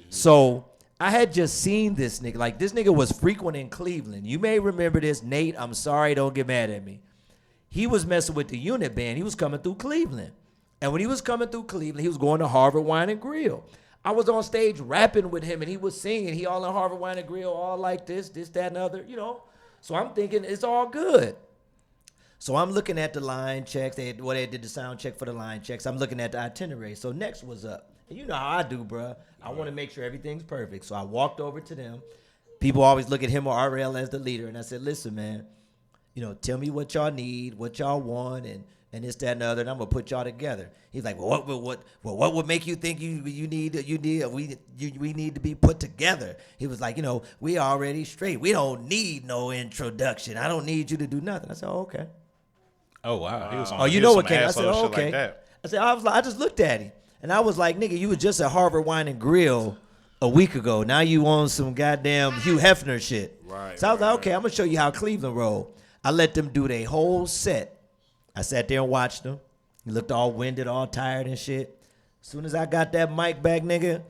So I had just seen this nigga. Like, this nigga was frequent in Cleveland. You may remember this. Nate, I'm sorry. Don't get mad at me. He was messing with the unit band. He was coming through Cleveland. And when he was coming through Cleveland, he was going to Harvard Wine and Grill. I was on stage rapping with him, and he was singing. He all in Harvard Wine and Grill, all like this, that, and other, you know. So I'm thinking it's all good. So I'm looking at the line checks. They did the sound check for the line checks. I'm looking at the itinerary. So Next was up. And you know how I do, bro. I want to make sure everything's perfect. So I walked over to them. People always look at him or RL as the leader. And I said, listen, man, you know, tell me what y'all need, what y'all want, and this, that, and the other, and I'm gonna put y'all together. He's like, well, what would make you think we need to be put together? He was like, you know, we already straight. We don't need no introduction. I don't need you to do nothing. I said, oh, okay. Oh wow. He was on, oh, you know what came? I said, oh, okay. Like I just looked at him, and I was like, nigga, you was just at Harvard Wine and Grill a week ago. Now you on some goddamn Hugh Hefner shit. Right. So I was like, okay, I'm gonna show you how Cleveland roll. I let them do their whole set. I sat there and watched them. He looked all winded, all tired and shit. As soon as I got that mic back, nigga,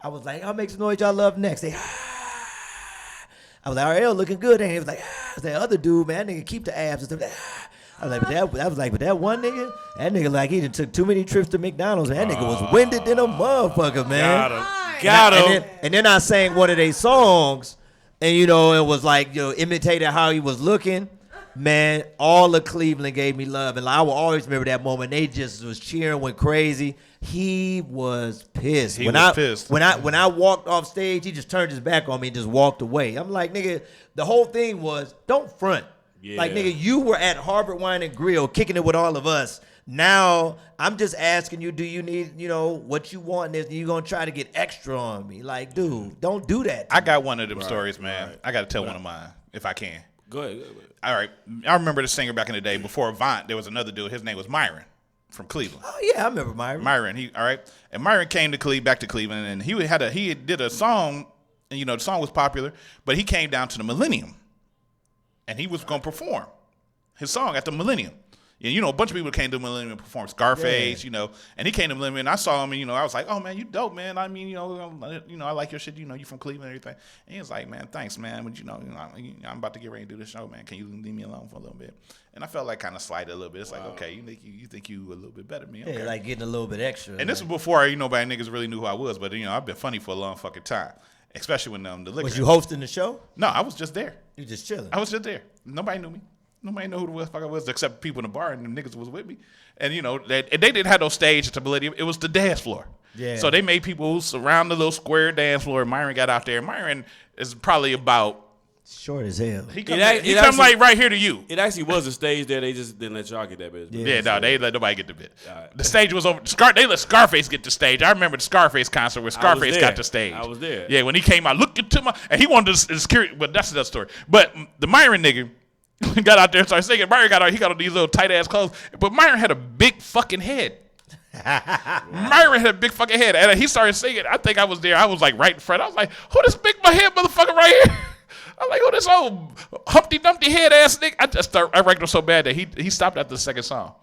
I was like, I'll make some noise y'all love next. They, I was like, RL looking good. And he was like, I was like, other dude, man, that nigga keep the abs and stuff. I was like, but that one nigga, that nigga like he done took too many trips to McDonald's. Man, that nigga was winded than a motherfucker, man. Got him. And then I sang one of their songs, and you know, it was like, you know, imitated how he was looking. Man, all of Cleveland gave me love, and I will always remember that moment. They just was cheering, went crazy. He was pissed. He was pissed. When I walked off stage, he just turned his back on me and just walked away. I'm like, nigga, the whole thing was don't front. Yeah. Like, nigga, you were at Harvard Wine and Grill kicking it with all of us. Now I'm just asking you, do you need, you know, what you want? And you gonna try to get extra on me? Like, dude, don't do that. I got one of them stories, man. I got to tell one of mine if I can. Go ahead. All right. I remember the singer back in the day. Before Avant, there was another dude. His name was Myron from Cleveland. Oh, yeah, I remember Myron. Myron, all right. And Myron came to back to Cleveland, and he did a song, and, you know, the song was popular, but he came down to the Millennium, and he was going to perform his song at the Millennium. And, you know, a bunch of people came to the Millennium and performed. Scarface, you know, and he came to the Millennium, and I saw him, and, you know, I was like, oh, man, you dope, man. I mean, you know, I like your shit. You know, you from Cleveland and everything. And he was like, man, thanks, man. But, you know, I'm about to get ready to do this show, man. Can you leave me alone for a little bit? And I felt like kind of slighted a little bit. It's like, okay, you think you a little bit better than me. Okay. Yeah, like getting a little bit extra. And this was before, you know, niggas really knew who I was. But, you know, I've been funny for a long fucking time, especially when the liquor. Was you hosting the show? No, I was just there. You just chilling? I was just there. Nobody knew me. Nobody knew who the fuck I was except people in the bar, and the niggas was with me. And, you know, they didn't have no stage at the Millennium. It was the dance floor. Yeah. So they made people surround the little square dance floor. Myron got out there. Myron is probably about short as hell. He come like right here to you. It actually was a stage there. They just didn't let y'all get that bit. Yeah, no, they let nobody get the bit. Right. The stage was over. They let Scarface get the stage. I remember the Scarface concert where Scarface got the stage. I was there. Yeah, when he came out, look into my, and he wanted to security, but that's another story. But the Myron nigga got out there and started singing. Myron got out. He got on these little tight ass clothes, but Myron had a big fucking head. Myron had a big fucking head, and he started singing. I think I was there. I was like right in front. I was like, "Who this big my head motherfucker right here?" I'm like, "Who this old Humpty Dumpty head ass nigga?" I ranked him so bad that he stopped after the second song.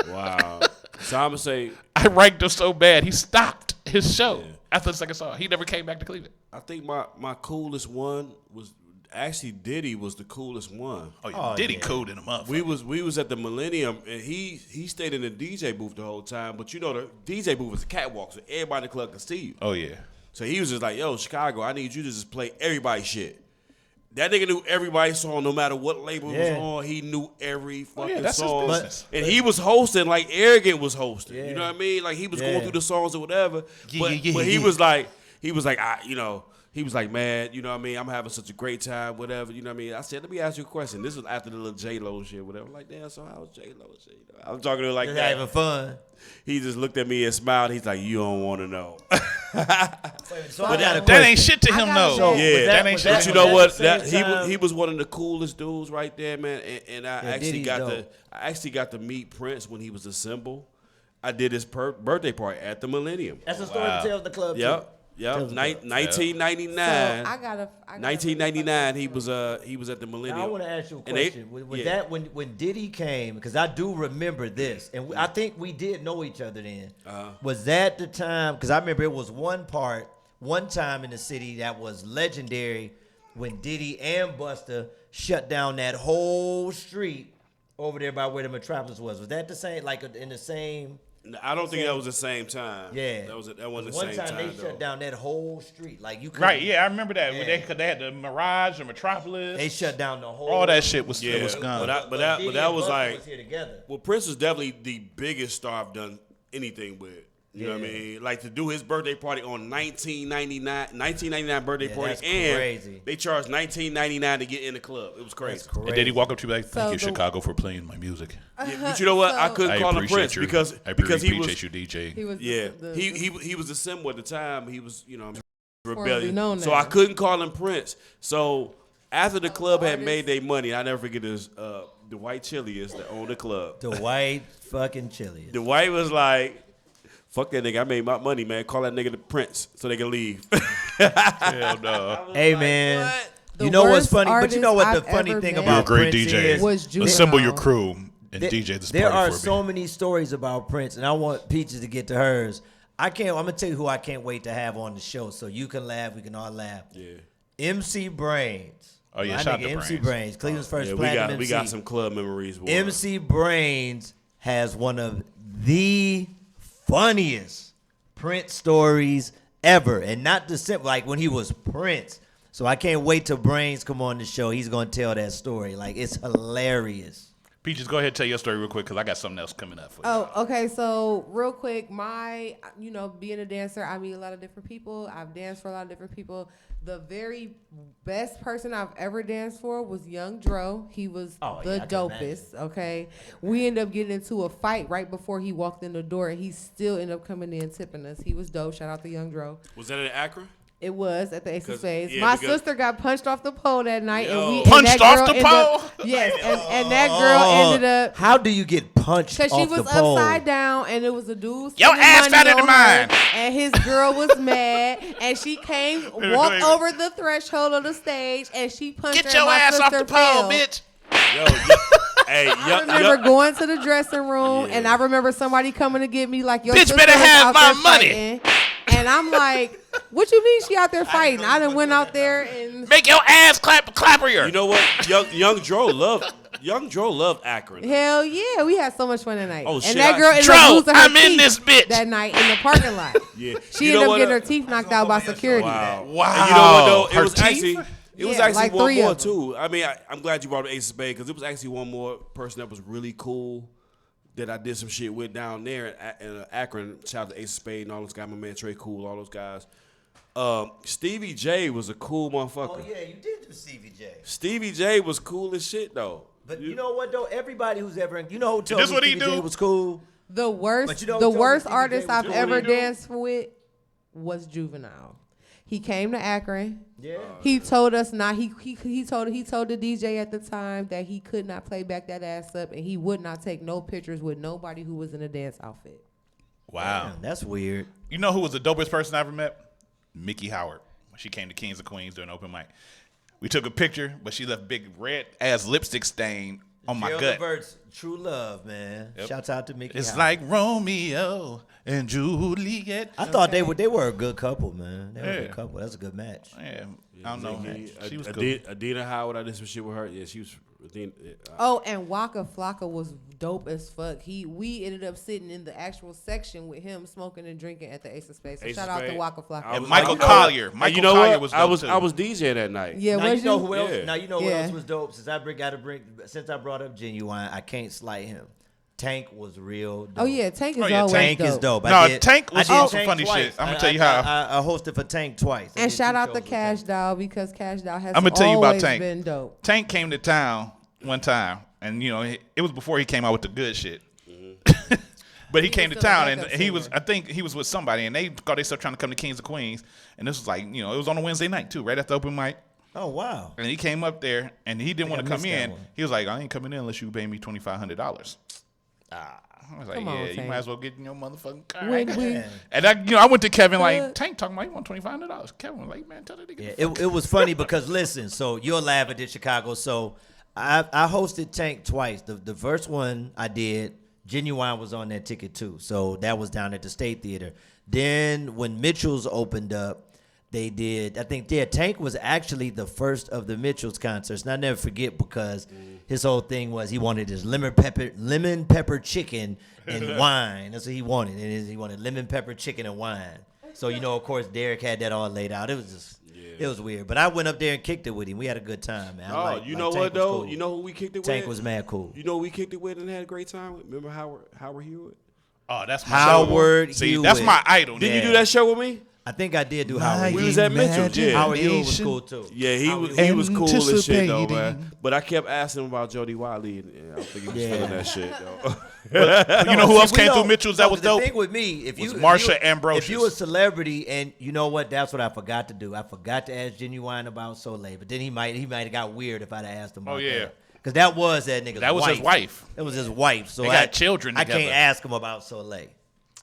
Wow. So I'm gonna say I ranked him so bad he stopped his show after the second song. He never came back to Cleveland. I think my coolest one was. Actually, Diddy was the coolest one. Oh, yeah. Diddy cooled in a month. We was at the Millennium, and he stayed in the DJ booth the whole time. But you know, the DJ booth was a catwalk, so everybody in the club could see you. Oh, yeah. So he was just like, yo, Chicago, I need you to just play everybody's shit. That nigga knew everybody's song, no matter what label it was on. He knew every fucking song. His business. And he was hosting like Arrogant was hosting. Yeah. You know what I mean? Like he was going through the songs or whatever. But he was like, he was like, man, you know what I mean? I'm having such a great time, whatever, you know what I mean? I said, let me ask you a question. This was after the little J-Lo shit, whatever. I'm like, damn, so how was J-Lo shit? You know, I was talking to him like just that. having fun. He just looked at me and smiled. He's like, you don't want to know. So I got a that question. ain't shit to him, though. So, Yeah, that but was you know what? at the That same time? he was one of the coolest dudes right there, man. And I Diddy's actually got to meet Prince when he was a symbol. I did his birthday party at the Millennium. That's a story to tell the club. Yep. Tell the club. 1999. So I gotta 1999. He was at the Millennium. Now I want to ask you a And they- question. Was yeah. that when Diddy came? Because I do remember this, and I think we did know each other then. Was that the time? Because I remember it was one time in the city that was legendary when Diddy and Busta shut down that whole street over there by where the Metropolis was. Was that the same? Like in the same? I don't think that was the same time. Yeah, that wasn't the one same time. They though. shut down that whole street. Like you couldn't- Right, yeah, I remember that. Yeah. They had the Mirage, the Metropolis. They shut down the whole. All that shit was Yeah, gone. but Diddy that and was Busta like was here together. well, Prince was definitely the biggest star I've done anything with. You know what I Yeah. mean? Like to do his birthday party on 1999 birthday Yeah, party, that's and crazy. they charged $19.99 to get in the club. It was crazy. That's crazy. And then he walk up to me like, "Thank So you, the- Chicago, for playing my music. Yeah, but you know what? I couldn't I call him appreciate Prince you because I he was appreciate you, DJ." He was yeah the he was a symbol at the time. He was Formerly rebellion. known So as. I couldn't call him Prince. So after the club had artist. made their money, I never forget this. The white chiliest that owned the club. The white fucking chili. The white was like, "Fuck that nigga! I made my money, man. Call that nigga the Prince so they can leave." Hell no. Hey man, The you know what's worst funny? But you know what the artist funny I've thing ever You're a about great Prince DJ. is was Assemble your Juvenile. crew and DJ this there party are for so me. many stories about Prince, and I want Peaches to get to hers. I'm gonna tell you who I can't wait to have on the show, so you can laugh, we can all laugh. Yeah. MC Brains. Oh, yeah, My shout out nigga, to MC Brains. Brains, Cleveland's first Yeah, platinum we MC. got some club memories. Boy. MC Brains has one of the funniest Prince stories ever, and not the simple like when he was Prince. So I can't wait till Brains come on the show. He's gonna tell that story. Like it's hilarious. Peaches, go ahead and tell your story real quick because I got something else coming up for you. Oh, okay. So real quick, being a dancer, I meet a lot of different people. I've danced for a lot of different people. The very best person I've ever danced for was Young Dro. He was the dopest. Okay. We ended up getting into a fight right before he walked in the door, and he still ended up coming in tipping us. He was dope. Shout out to Young Dro. Was that in Akron? It was at the Ace of Spades. yeah, My because- sister got punched off the pole that night, and Punched that off girl the ended up- pole? Yes, and that girl ended up. How do you get punched Because off she was the pole? upside down, and it was a dude. Your spending ass money fatter than on her, mine. and his girl was mad, and she walked over the threshold of the stage, and she punched her. Get and your my ass off sister the pole, fell. bitch. Hey, I remember going to the dressing room, and I remember somebody coming to get me like, "Your Bitch sister better was have out my there money." fighting. And I'm like, "What you mean she out there fighting?" I done went out there and Make your ass clapper here. You know what? Young Dro loved Akron. hell yeah, we had so much fun that night. Oh, and shit, that girl ended up Dro, losing her I'm in teeth this bitch. that night in the parking lot. Yeah. She You know ended up what, getting her teeth knocked out by security. Wow. Wow. And you know what though? It Her was teeth? actually Yeah, like one 3 more of them. too. I mean, I'm glad you brought up Ace of Spades because it was actually one more person that was really cool that I did some shit with down there in Akron. Shout out to Ace of Spades and all those guys. My man Trey Cool, all those guys. Stevie J was a cool motherfucker. Oh yeah, you did do Stevie J. Stevie J was cool as shit though. But you know what though? Everybody who's ever who told this me what he Stevie J do? was cool. The worst, But you know who the told me worst Stevie J artist was I've cool? ever What he do? danced with was Juvenile. He came to Akron. Yeah. He told us not. He told the DJ at the time that he could not play back that ass up, and he would not take no pictures with nobody who was in a dance outfit. Wow. Damn, that's weird. You know who was the dopest person I ever met? Mickey Howard. When she came to Kings and Queens during open mic. We took a picture, but she left big red ass lipstick stain on my Gerald gut. Levert's True Love, man. Yep. Shouts out to Mickey. It's Howard. like Romeo and Juliet. I thought they were a good couple, man. They were a Yeah. good couple. That's a good match. Yeah, I don't know. She was cool. Adina Howard, I did some shit with her. Yeah, she was. Oh, and Waka Flocka was dope as fuck. We ended up sitting in the actual section with him smoking and drinking at the Ace of Spades. So Ace shout of out to Spades. Waka Flocka. I And was Michael like, Collier. and Michael you know Collier what? was I dope was too. I was DJ that night. Yeah, Now was you know who else? Yeah. Now you know what Yeah. else was dope. Since I brought up Genuine, I can't slight him. Tank was real dope. Oh yeah, Tank is Oh, yeah, always Tank dope. is dope. No, Tank was I did on some Tank funny twice. shit. I'm gonna tell you how. I hosted for Tank twice. I And did shout 2 out shows to with Cash Tank. Doll because Cash Doll has I'm gonna tell you about always Tank. been dope. Tank came to town one time, and it was before he came out with the good shit. But he came to was still a town, and backup he was, singer. I think he was with somebody, and they thought they started trying to come to Kings and Queens, and this was like, you know, it was on a Wednesday night too, right after open mic. Oh wow. And he came up there, and he didn't want to come missed that in. one. He was like, I ain't coming in unless you pay me $2,500. I was like, Come on, yeah, you Tank. might as well get in your motherfucking car. Win-win. And I went to Kevin like, Tank talking about you want $2,500. Kevin was like, man, tell that nigga. Yeah, it was funny because listen, so you'll laugh at this, Chicago. So I hosted Tank twice. The first one I did, Genuine was on that ticket too. So that was down at the State Theater. Then when Mitchell's opened up, they did, I think Tank was actually the first of the Mitchell's concerts. And I never forget because his whole thing was he wanted his lemon pepper chicken and wine. That's what he wanted. And he wanted lemon pepper chicken and wine. So, you know, of course, Derek had that all laid out. It was just, it was weird. But I went up there and kicked it with him. We had a good time, man. You know what, Tank was though? cool. You know who we kicked it with? Tank was mad cool. You know who we kicked it with and had a great time with? Remember Howard Hewitt? Oh, that's my Howard See, Hewitt. that's my idol. Did nigga. you do that show with me? I think I did do Howard. We was at Mitchell's, yeah. Howard Hewitt was cool too. Yeah, he was cool as shit though, man. But I kept asking him about Jody Wiley, and I don't think he was feeling that shit though. You know who else came through Mitchell's that was dope? The thing with me, if you Marsha Ambrosius. If you a celebrity, and you know what, that's what I forgot to do. I forgot to ask Genuine about Soleil, but then he might have got weird if I'd have asked him about that. Because that was that nigga's wife. That was his wife. That was his wife. So They got children I together. can't ask him about Soleil.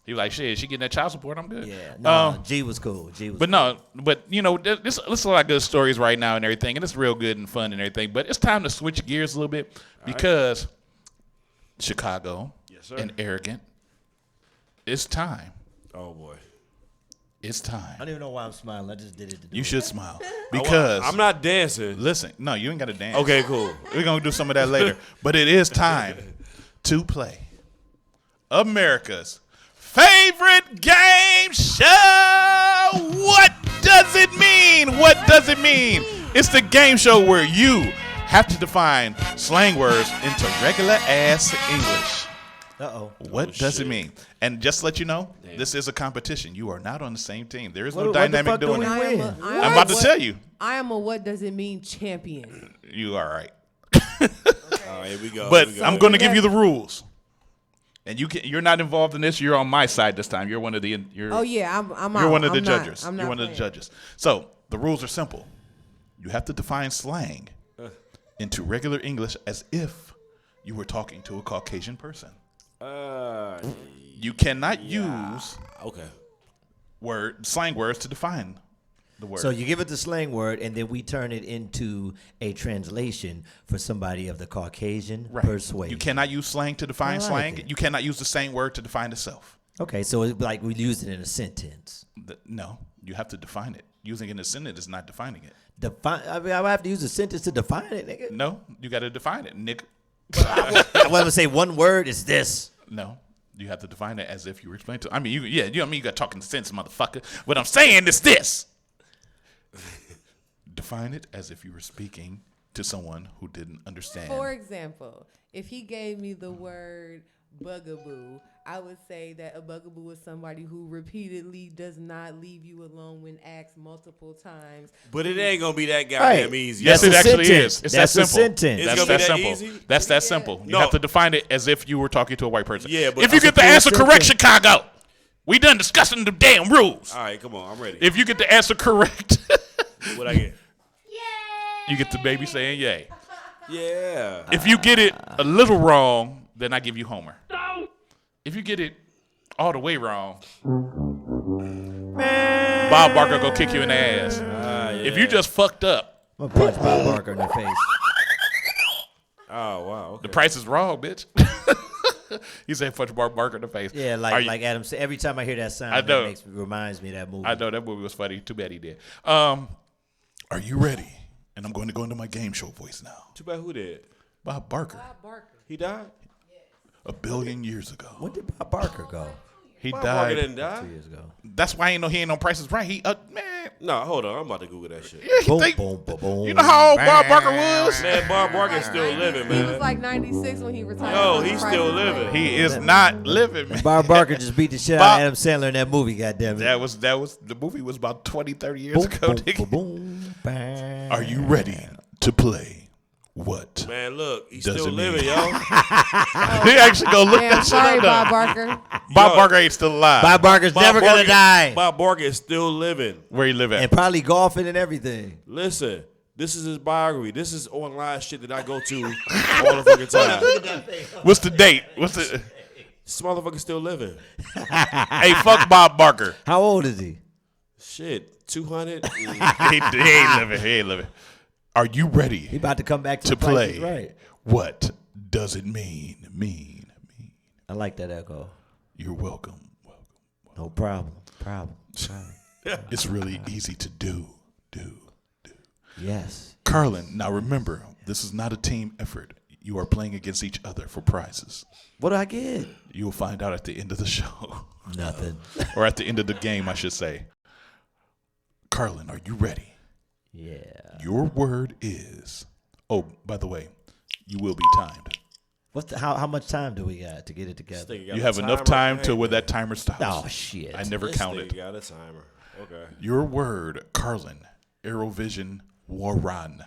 He was like, shit, she getting that child support? I'm good. Yeah, no, G was cool. But you know, this a lot of good stories right now and everything, and it's real good and fun and everything. But it's time to switch gears a little bit because Chicago and Arrogant, it's time. Oh boy, it's time. I don't even know why I'm smiling. I just did it. You should smile because I'm not dancing. Listen, no, you ain't got to dance. Okay, cool. We're gonna do some of that later. But it is time to play America's favorite game show. What does it mean? What does it mean? It's the game show where you have to define slang words into regular ass English. Uh-oh. What does it mean? And just to let you know, this is a competition. You are not on the same team. There is no dynamic doing it. I'm about to tell you. I am a what does it mean champion. You are right. All right, here we go. But I'm going to give you the rules. And you're not involved in this. You're on my side this time. You're one of the. I'm You're out. one of the I'm judges. I'm not You're one of the judges. So the rules are simple. You have to define slang into regular English as if you were talking to a Caucasian person. You cannot use slang words to define the word. So you give it the slang word, and then we turn it into a translation for somebody of the Caucasian persuasion. You cannot use slang to define slang. it. You cannot use the same word to define itself. Okay, so it's like we use it in a sentence. No, you have to define it. Using it in a sentence is not defining it. I mean, I have to use a sentence to define it, nigga. No, you got to define it, nigga. I want to say one word is this. No, you have to define it as if you were explaining to. I mean, you got talking sense, motherfucker. What I'm saying is this. Define it as if you were speaking to someone who didn't understand. For example, if he gave me the word bugaboo, I would say that a bugaboo is somebody who repeatedly does not leave you alone when asked multiple times. But it ain't gonna be that goddamn easy. Yes, it actually is. It's That's that a simple. sentence. It's That's gonna that be that simple. easy? That's that simple. You No. have to define it as if you were talking to a white person. Yeah, but if you get the answer correct, Chicago, we done discussing the damn rules. All right, come on, I'm ready. If you get the answer correct, What I get? you get the baby saying yay. Yeah. If you get it a little wrong, then I give you Homer. If you get it all the way wrong, Bob Barker go kick you in the ass. If you just fucked up, I'm gonna punch Bob Barker in the face. Oh wow. Okay. the price is wrong, bitch. He said punch Bob Barker in the face. Yeah, like Adam said, every time I hear that sound, I know. that reminds me of that movie. I know that movie was funny. Too bad he did. Are you ready? And I'm going to go into my game show voice now. Too bad who did? Bob Barker. He died? A billion years ago. When did Bob Barker go? He Bob died. Barker didn't die? 2 years ago. That's why I ain't know he ain't on Price is Right. He man. No, hold on. I'm about to Google that shit. Yeah, he Boom, think, boom, boom, boom. you know how old Bob Barker was? Man, Bob Barker's still living, He was man. like 96 when he retired. Yo, from he's Price still is Right. living. He is not living, man. Bob Barker just beat the shit out of Adam Sandler in that movie, goddammit. That was the movie was about 20, 30 years Boom, ago. boom, nigga. boom, boom, bam. Are you ready to play what? Man, look, he's Does still it living, mean- yo. He actually go look Damn, that shit sorry, up. Bob though. Barker. Bob Barker ain't still alive. Bob Barker's never going to die. Bob Barker is still living. Where he live at? And probably golfing and everything. Listen, this is his biography. This is online shit that I go to all the fucking time. What's the date? What's the? This motherfucker still living. Hey, fuck Bob Barker. How old is he? Shit, 200. he ain't living. He ain't living. Are you ready? He about to come back to the play? Right. What does it mean? I like that echo. You're welcome. No problem. It's really easy to do. Yes. Carlin, now remember, this is not a team effort. You are playing against each other for prizes. What do I get? You'll find out at the end of the show. Nothing. Or at the end of the game, I should say. Carlin, are you ready? Yeah. Your word is. Oh, by the way, you will be timed. How much time do we got to get it together? You have enough time to where that timer stops. Oh shit! I never counted. You got a timer. Okay. Your word, Carlin, Arrowvision Warren,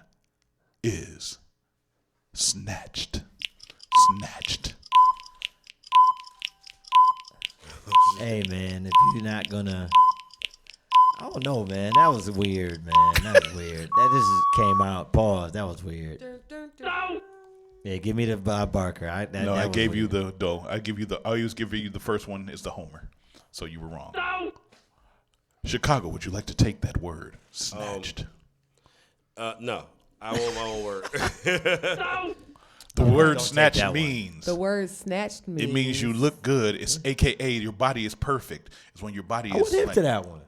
is snatched. Hey man, if you're not gonna, I don't know, man. That was weird, man. That was weird. That just came out. Pause. That was weird. Yeah, give me the Bob Barker. I gave you the dough. I always give you the first one is the homer. So you were wrong. No. Chicago, would you like to take that word? Snatched. No. I want my own word. No. The word snatched means. The word snatched means. It means you look good. It's AKA your body is perfect. It's when your body is. I was into that one.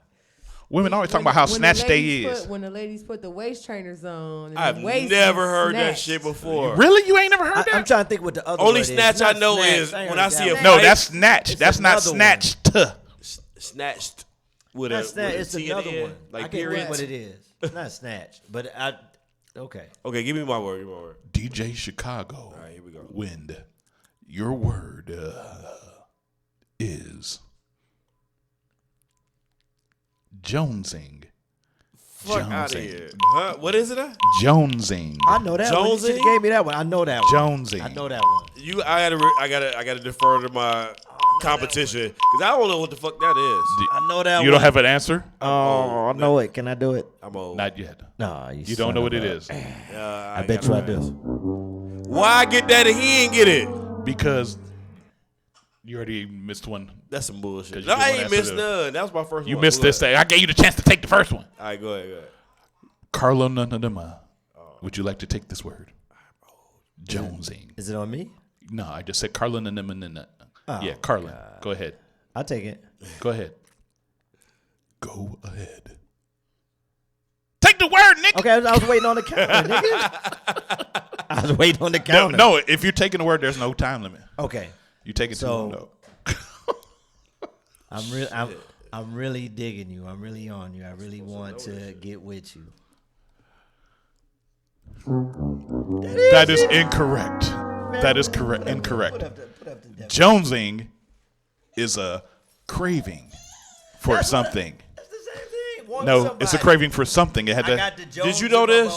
Women always talking about how snatched they is. When the ladies put the waist trainers on. I've never heard that shit before. Really? You ain't never heard that? I'm trying to think what the other only word snatch is. I know is when I see a No, that's snatch. That's not snatched. Snatched with it's another one. Like I can't periods. what it is. It's not snatched, but okay. Okay, give me my word. DJ Chicago. All right, here we go. Wind. Your word is jonesing. Fuck out of here. Huh? What is it? Jonesing. I know that one. You should have gave me that one. I know that one. Jonesing. I know that one. I gotta defer to my competition because I don't know what the fuck that is. I know that one. You don't have an answer? Oh, I know it. Can I do it? I'm old. Not yet. No, you don't know what it is. I bet you I do. Why I get that and he ain't get it? Because you already missed one. That's some bullshit. No, I ain't missed none. That was my first one. You missed this thing. I gave you the chance to take the first one. All right, go ahead. Carlo Nanadema. Would you like to take this word? Jonesing. Is it on me? No, I just said Carlo Nanadema. Yeah, Carlin. Go ahead. I'll take it. Go ahead. Go ahead. Take the word, nigga. Okay, I was waiting on the counter, nigga. I was waiting on the counter. No, if you're taking the word, there's no time limit. Okay. You take it too long, though. I'm really digging you. I'm really on you. I really want to get with you. That is incorrect. That is correct. Incorrect. Jonesing is a craving for something. That's the same thing. No, it's a craving for something. It had to. Did you know this?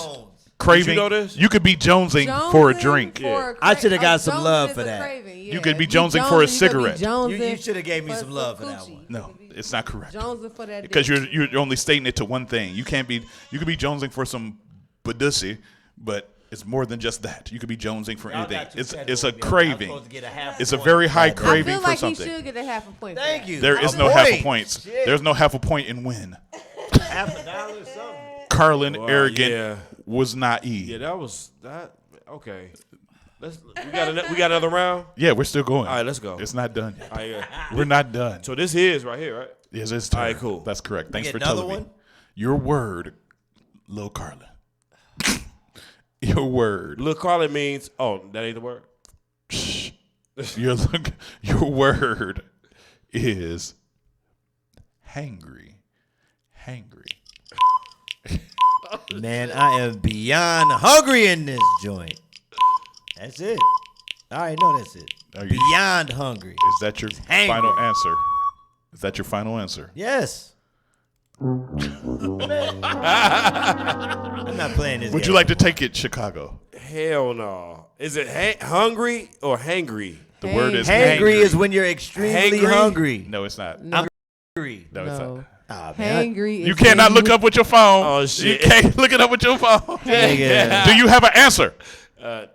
Craving. Did you know this? You could be jonesing for a drink. I should have got some love for that. You could be jonesing for a cigarette. You should have gave me some love for that one. No, it's not correct. Jonesing for that because you're only stating it to one thing. You could be jonesing for some badussy, but it's more than just that. You could be jonesing for anything. It's a craving. It's a very high craving for something. I feel like he should get a half a point. Thank you. There is no half a points. There's no half a point in win. $50 or something. Carlin arrogant was naive. Yeah, that was that. Okay. We got another round? Yeah, we're still going. All right, let's go. It's not done yet. All right, we're not done. So this is right here, right? Yes, it's all right, cool. That's correct. Thanks for another telling one? me. Your word, Lil Carlin. Your word. Lil Carlin means, that ain't the word? Your word is hangry. Man, I am beyond hungry in this joint. That's it. I already know that's it. Beyond hungry. Is that your final answer? Is that your final answer? Yes. I'm not playing this Would game. you like to take it, Chicago? Hell no. Is it hungry or hangry? The word is hangry is when you're extremely hungry. No, it's not. I'm hungry. No, it's not. Oh, Hangry. You cannot look up with your phone. Oh, shit. You can't look it up with your phone. Yeah. Do you have an answer?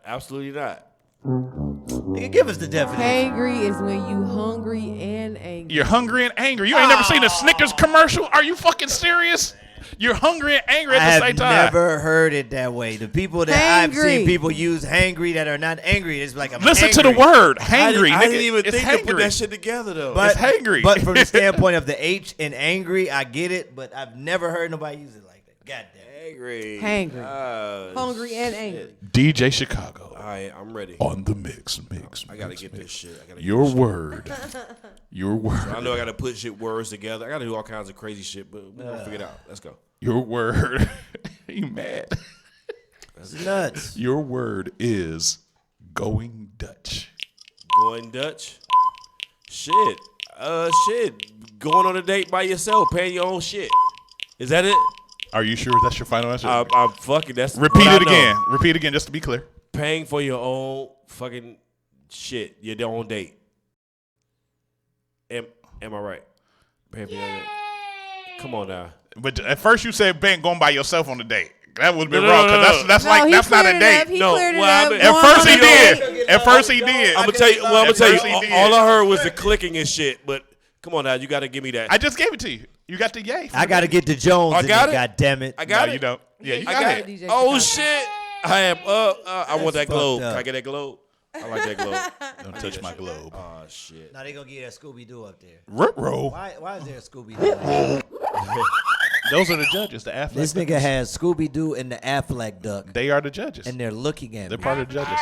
Absolutely not. Nigga, give us the definition. Hangry is when you hungry and angry. You're hungry and angry. You ain't never seen a Snickers commercial? Are you fucking serious? You're hungry and angry at the same time. I have never heard it that way. The people that I've seen people use hangry that are not angry, it's like I'm Listen hangry. to the word hangry. I didn't even It's think to put hangry. that shit together though. But, It's hangry. But from the standpoint of the H in angry, I get it, but I've never heard nobody use it like that. God damn. Hangry. Hungry and angry. DJ Chicago. All right, I'm ready. On the mix. I gotta get this shit. Your word. Your word. So I know I gotta put words together. I gotta do all kinds of crazy shit, but we're gonna figure it out. Let's go. Your word. You mad? That's nuts. Your word is going Dutch. Going Dutch? Shit. Going on a date by yourself, paying your own shit. Is that it? Are you sure that's your final answer? I'm fucking. That's Repeat what it I know. again. Repeat again, just to be clear. Paying for your own fucking shit. Your own date. Am I right? Paying for your own date. Come on now. But at first you said going by yourself on a date. That would be No, wrong no, because that's No, he that's not a cleared it date. up. He No, cleared it well, up. I mean- At Going first on he a date. did. At first he did. I'm gonna tell you. Well, I'm gonna tell you. At first he did. All I heard was the clicking and shit. But come on now, you gotta give me that. I just gave it to you. You got the yay. I got to get to Jones. I got it? God damn it. I got No, it. you don't. Yeah, you I got got it. DJ Oh Chicago. shit! I am. I want that fucked globe. up. Can I get that globe? I like that globe. Don't touch my globe. Oh shit! Now they gonna get that Scooby Doo up there. Ruh-roh. Why is there a Scooby Doo? Those are the judges, the Affleck. This nigga has Scooby Doo and the Affleck duck, They are the judges. and they're looking at They're me. part of the judges.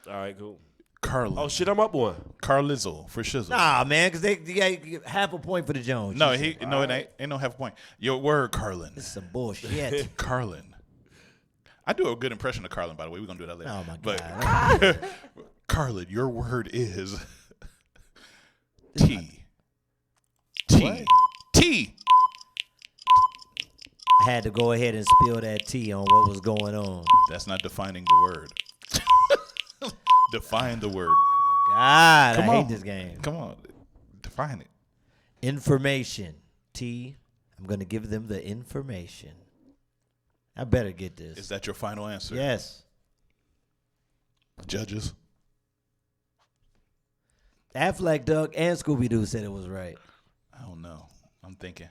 All right, cool. Carlin. Oh shit! I'm up one. Carlizzle for shizzle. Nah, man, because they get half a point for the Jones. No, it ain't no half a point. Your word, Carlin. This is some bullshit. Carlin. I do a good impression of Carlin, by the way. We're gonna do that later. Oh my But god. Carlin, your word is T. T. T. I had to go ahead and spill that tea on what was going on. That's not defining the word. Define the word. God, Come I on. hate this game. Come on. Define it. Information. T. I'm gonna give them the information. I better get this. Is that your final answer? Yes. Judges. Affleck Duck and Scooby Doo said it was right. I don't know. I'm thinking.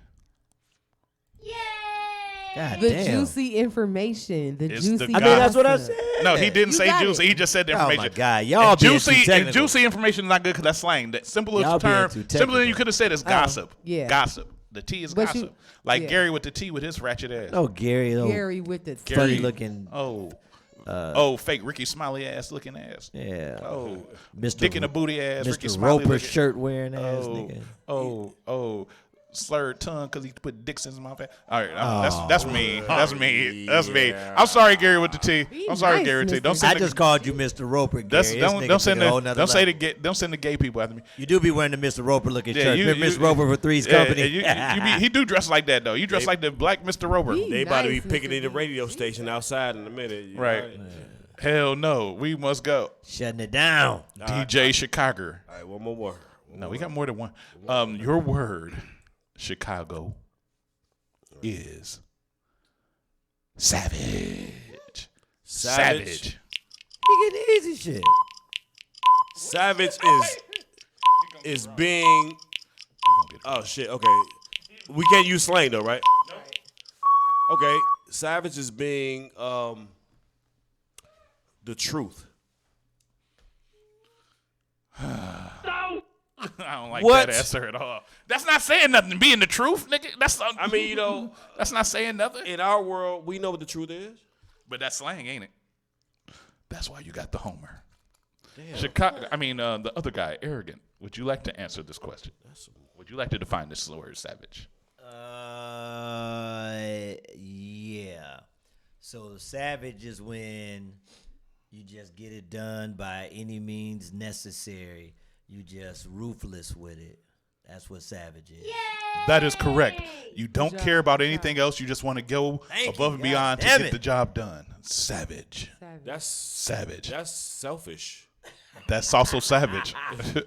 God The damn. juicy information. The It's juicy. the I mean, that's what I gossip. said. No, he didn't You say got juicy. it. He just said the Oh information. my God, y'all And being too juicy and technical. juicy information is not good because that's slang. The simplest Y'all being term, too simpler than you technical. could have said is gossip. yeah. Gossip. The T is But gossip. you- Like yeah. Gary with the T with his ratchet ass. Oh, Gary. Oh, Gary with the funny Gary. looking. Oh, fake Ricky Smiley ass looking ass. Yeah. Oh, Mr. dick in the booty ass. Ricky Mr. Smiley Roper looking. shirt wearing ass nigga. Oh, slurred tongue because he put dicks in my face. All right, that's me. That's me. That's me. I'm sorry, Gary with the T. I'm sorry, nice, Gary with the T. Don't Mr. send I the, just called you Mr. Roper, Gary. that's, This don't nigga don't took send it a whole the nother don't say level. don't send the gay people after me. You do be wearing the Mr. Roper looking Yeah, shirt. you- Remember you- Mr. Roper for Three's Yeah, Company? he do dress like that though. You dress like the black Mr. Roper. He They about to be nice, picketing Mr. the B. radio station outside in a minute. You Right. know? Hell no, we must go. Shutting it down. DJ Chicago. All right, one more. No, we got more than one. Your word, Chicago, is savage. Savage. You get easy shit. Savage is being. Oh shit. Okay, we can't use slang though, right? Okay, savage is being the truth. I don't like What? that answer at all. That's not saying nothing. Being the truth, nigga. I mean, you know, that's not saying nothing. in our world, we know what the truth is. But that's slang, ain't it? That's why you got the Homer. Chicago. I mean, the other guy, arrogant. Would you like to answer this question? Would you like to define this word, savage? Yeah. So savage is when you just get it done by any means necessary. You just ruthless with it. That's what savage is. That is correct. You don't care about anything else. You just want to go above and beyond to get the job done. Savage. That's Savage. That's selfish. That's also savage.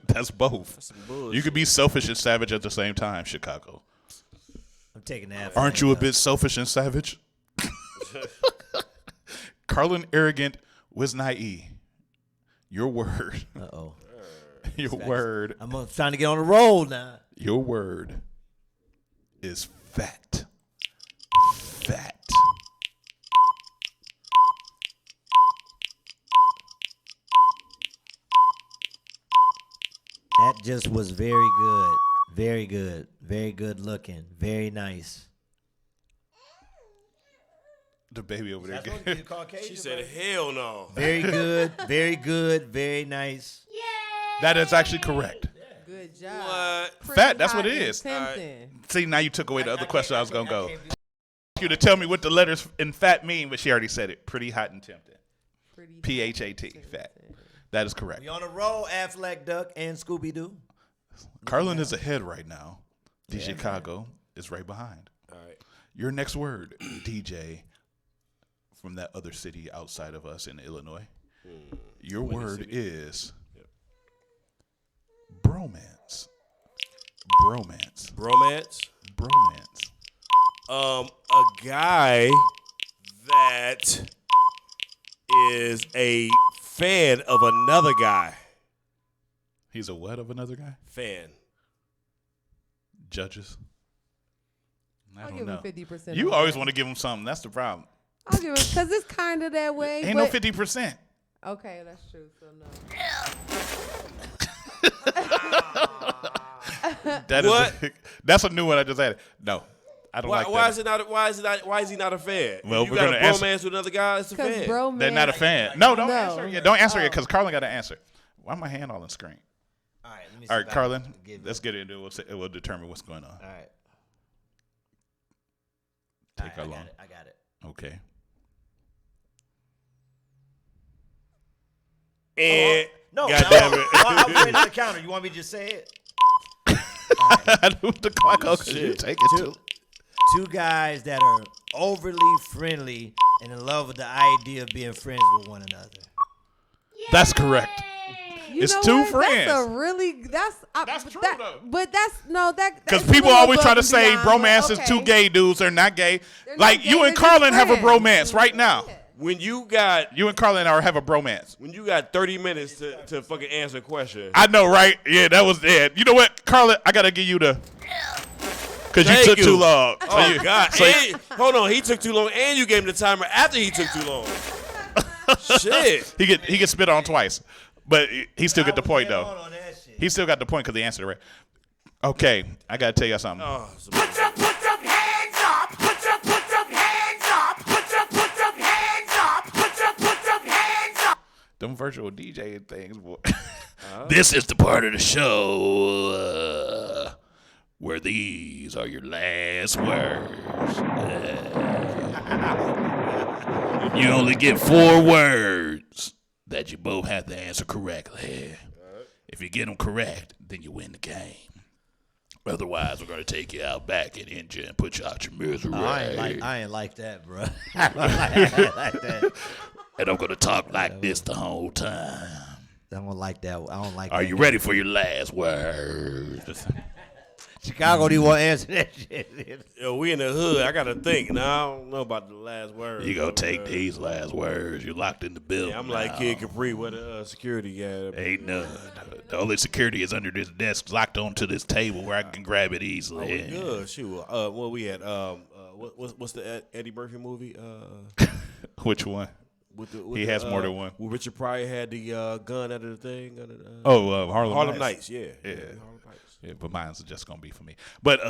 That's both. That's some bullshit. You could be selfish and savage at the same time, Chicago. I'm taking that. Aren't you a bit selfish and savage? Carlin Arrogant was naive. Your word. Uh-oh. Your word. I'm trying to get on the roll now. Your word is fat. Fat. That just was very good. Very good. Very good looking. Very nice. The baby over there. She said, hell no. Very good. Very good. Very nice. That is actually correct. Good job. What? Fat, that's what it is. Tempting. See, now you took away the other question I was going to go. You to tell me what the letters in fat mean, but she already said it. Pretty hot and tempting. P-H-A-T, fat. That is correct. We on the roll, Affleck Duck and Scooby-Doo. Carlin is ahead right now. DJ Chicago is right behind. All right. Your next word, DJ, from that other city outside of us in Illinois. Your word is bromance. Bromance. Bromance. Bromance. A guy that is a fan of another guy. He's a what of another guy? Fan. Judges. I'll give him 50%. You always want to give him something. That's the problem. I'll give him because it's kind of that way. Ain't no 50%. Okay, that's true. So no. That's a new one I just added. No, I don't like that. Why is he not a fan? Well, you we're got gonna a bromance with another guy. It's a fan. They're not a fan. No, don't answer it yet. Don't answer it because Carlin got to answer. Why my hand all in screen? All right, let me see. All right, Carlin, let's get into it. We'll determine what's going on. All right. Take how long? I got it. Okay. And No, goddamn it. I'm waiting on the counter. You want me to just say it? I knew the clock off because you take it too. Two guys that are overly friendly and in love with the idea of being friends with one another. That's correct. You It's know two what? friends. That's true, though. But that's Because that's people a little always try to above say and beyond, bromance but is two okay. gay dudes. They're not gay. They're Like not gay, you they're and just Carlin have a friends. bromance right now. When you got You and Carlin have a bromance. when you got 30 minutes to fucking answer a question. I know, right? Yeah, that was it. You know what, Carlin? I gotta give you the because you Thank took you. too long. Oh God! Hold on, he took too long, and you gave him the timer after he took too long. Shit. He get spit on twice, but he still get the point though. He still got the point because he answered it right. Okay, I gotta tell you something. Oh, Put your hands up. Put your hands up. Put your hands up. Put your hands up. Them virtual DJ things, boy. This is the part of the show where these are your last words. You only get 4 words that you both have to answer correctly. If you get them correct, then you win the game. Otherwise, we're going to take you out back and end you and put you out your misery. I ain't like that, bro. I ain't like that. And I'm going to talk like this the whole time. I don't like that. I don't like. Are you ready for your last words? Chicago, do you want to answer that shit? Yo, we in the hood. I gotta think. Now I don't know about the last word. You gonna take these last words. You're locked in the building. Yeah, I'm like now. Kid Capri. What security got? Ain't none. The only security is under this desk, locked onto this table where I can grab it easily. Oh, good. Shoot. What we had? What's the Eddie Murphy movie? Which one? He has more than one. Well, Richard Pryor had the gun under the thing. Harlem Nights. Yeah. Yeah. Harlem Nights. Yeah, but mine's just gonna be for me. But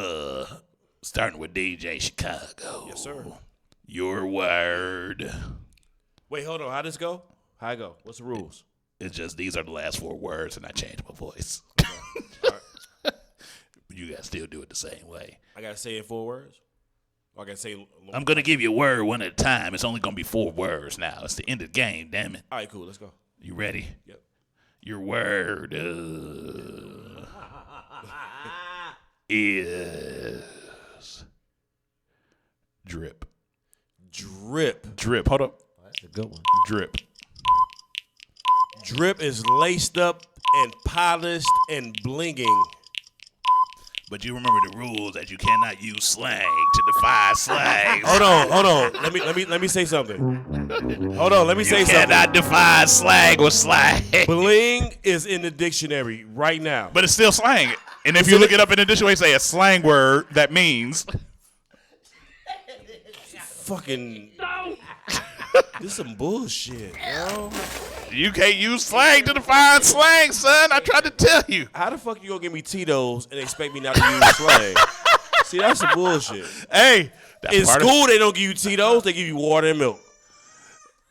starting with DJ Chicago. Yes, sir. Your word. Wait, hold on. How this go? How it go? What's the rules? It's just these are the last 4 words, and I changed my voice. All right. You gotta still do it the same way. I gotta say it 4 words. Or I gotta say. I'm gonna give you a word one at a time. It's only gonna be 4 words now. It's the end of the game. Damn it. All right, cool. Let's go. You ready? Yep. Your word is drip. Drip. Drip. Hold up. That's a good one. Drip. Drip is laced up and polished and blinging. But you remember the rules that you cannot use slang to defy slang. Hold on. Let me say something. Hold on, let me say something. You cannot defy slang with slang. Bling is in the dictionary right now. But it's still slang. And if you look it up in the dictionary, say a slang word that means. Fucking. This some bullshit, bro. You can't use slang to define slang, son. I tried to tell you. How the fuck you gonna give me Tito's and expect me not to use slang? See, that's some bullshit. Hey, in school they don't give you Tito's; they give you water and milk.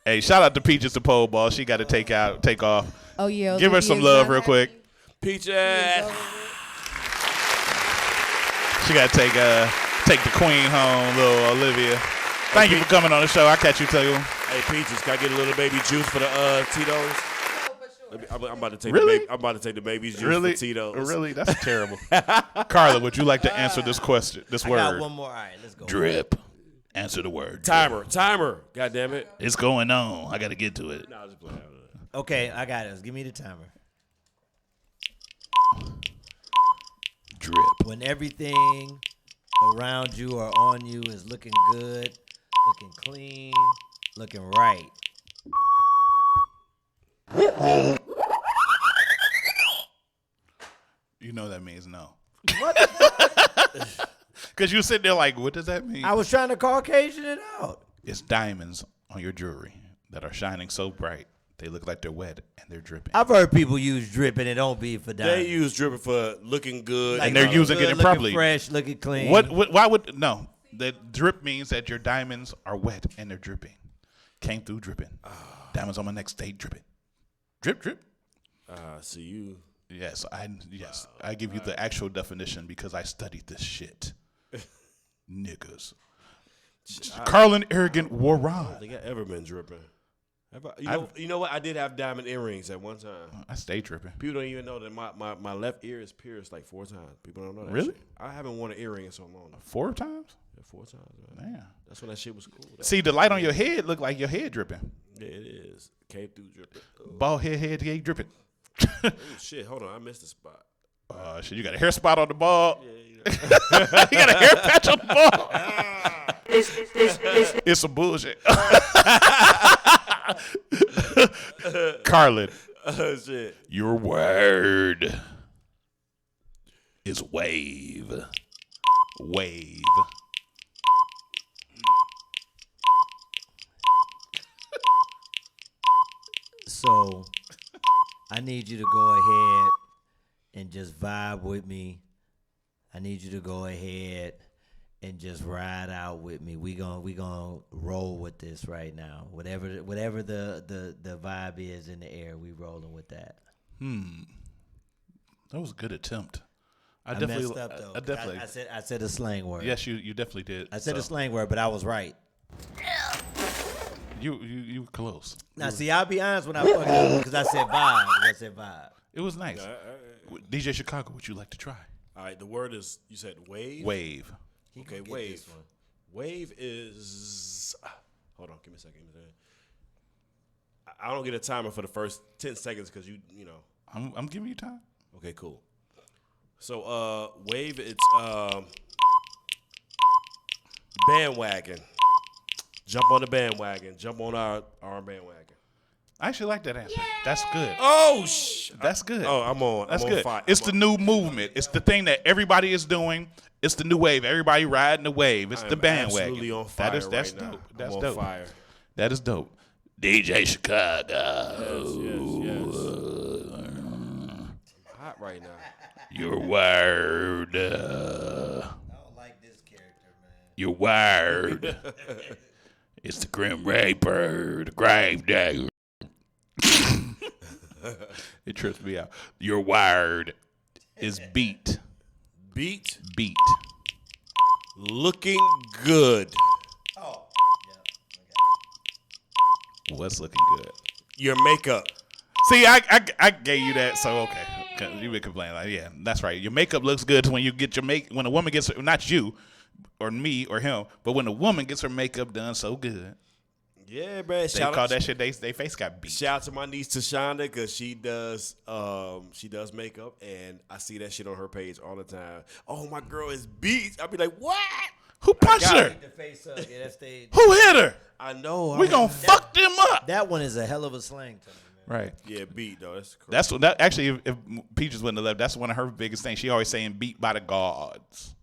Hey, shout out to Peaches, the pole ball. She got to take off. Oh yeah, give her some love real quick. Peaches. She got to take the queen home, little Olivia. Thank you for coming on the show. I'll catch you too. Hey, Peaches, can I get a little baby juice for the Tito's? I'm about to take really? I'm about to take the baby's juice really? for Tito's. Really? That's terrible. Carla, would you like to answer this question? This word? I got one more. All right, let's go. Drip. Answer the word. Timer. God damn it. It's going on. I got to get to it. Nah, just play out of it. Okay, I got it. Give me the timer. Drip. When everything around you or on you is looking good, looking clean, looking right. You know that means no. What? Because you sit there like, what does that mean? I was trying to Caucasian it out. It's diamonds on your jewelry that are shining so bright they look like they're wet and they're dripping. I've heard people use drip and it don't be for diamonds. They use dripping for looking good. And they're using it improperly. Looking fresh, looking clean. Why would no? That drip means that your diamonds are wet and they're dripping. Came through dripping. Diamonds on my neck stayed dripping. Drip, drip. See you. Yes, I give you the actual definition because I studied this shit. Niggas. Carlin Arrogant Warron. They got ever been dripping. You know what? I did have diamond earrings at one time. I stay dripping. People don't even know that my left ear is pierced like 4 times. People don't know that. Really? Shit. I haven't worn an earring in so long. 4 times? Yeah, 4 times. Man. Damn. That's when that shit was cool. See, the light on your head look like your head dripping. Yeah, it is. Came through dripping. Bald head dripping. Oh, shit. Hold on. I missed the spot. Shit, you got a hair spot on the ball. Yeah, you got a hair patch on the ball. It's some bullshit. Carlin. Shit. Your word is wave. Wave. So, I need you to go ahead and just vibe with me. I need you to go ahead and just ride out with me. We gonna roll with this right now. Whatever the vibe is in the air, we rolling with that. That was a good attempt. I messed up though. I said a slang word. Yes, you definitely did. I said a slang word, but I was right. You were close. Now, see, I'll be honest when I fucked up because I said vibe. It was nice. DJ Chicago, would you like to try? All right, the word is, you said wave? Wave. Okay, wave. Wave is, hold on, give me a second. I don't get a timer for the first 10 seconds because you know. I'm giving you time. Okay, cool. So, wave, it's bandwagon. Jump on the bandwagon. Jump on our bandwagon. I actually like that answer. That's good. Oh, that's good. Oh, I'm on. That's I'm good. On fire. It's the new movement. It's the thing that everybody is doing. It's the new wave. Everybody riding the wave. It's the bandwagon. Absolutely on fire. That's right dope. now. That's I'm dope. on fire. That is dope. DJ Chicago. Yes. Hot right now. Your word. I don't like this character, man. Your word. It's the Grim Reaper, the Grave Digger. It trips me out. Your word is beat. Beat. Beat. Looking good. Oh. Yeah. What's looking good? Your makeup. See, I gave you that, so okay. You been complaining like, yeah, that's right. Your makeup looks good when you get when a woman gets, not you, or me or him, but when a woman gets her makeup done so good. Yeah, man. They call that shit. They face got beat. Shout out to my niece Tashonda because she does makeup, and I see that shit on her page all the time. Oh, my girl is beat. I'll be like, what? Who punched her? Who hit her? I know. We gonna fuck them up. That one is a hell of a slang term. Right. Yeah, beat though. That's correct. That's what that actually. If Peaches wouldn't have left, that's one of her biggest things. She always saying "beat by the gods."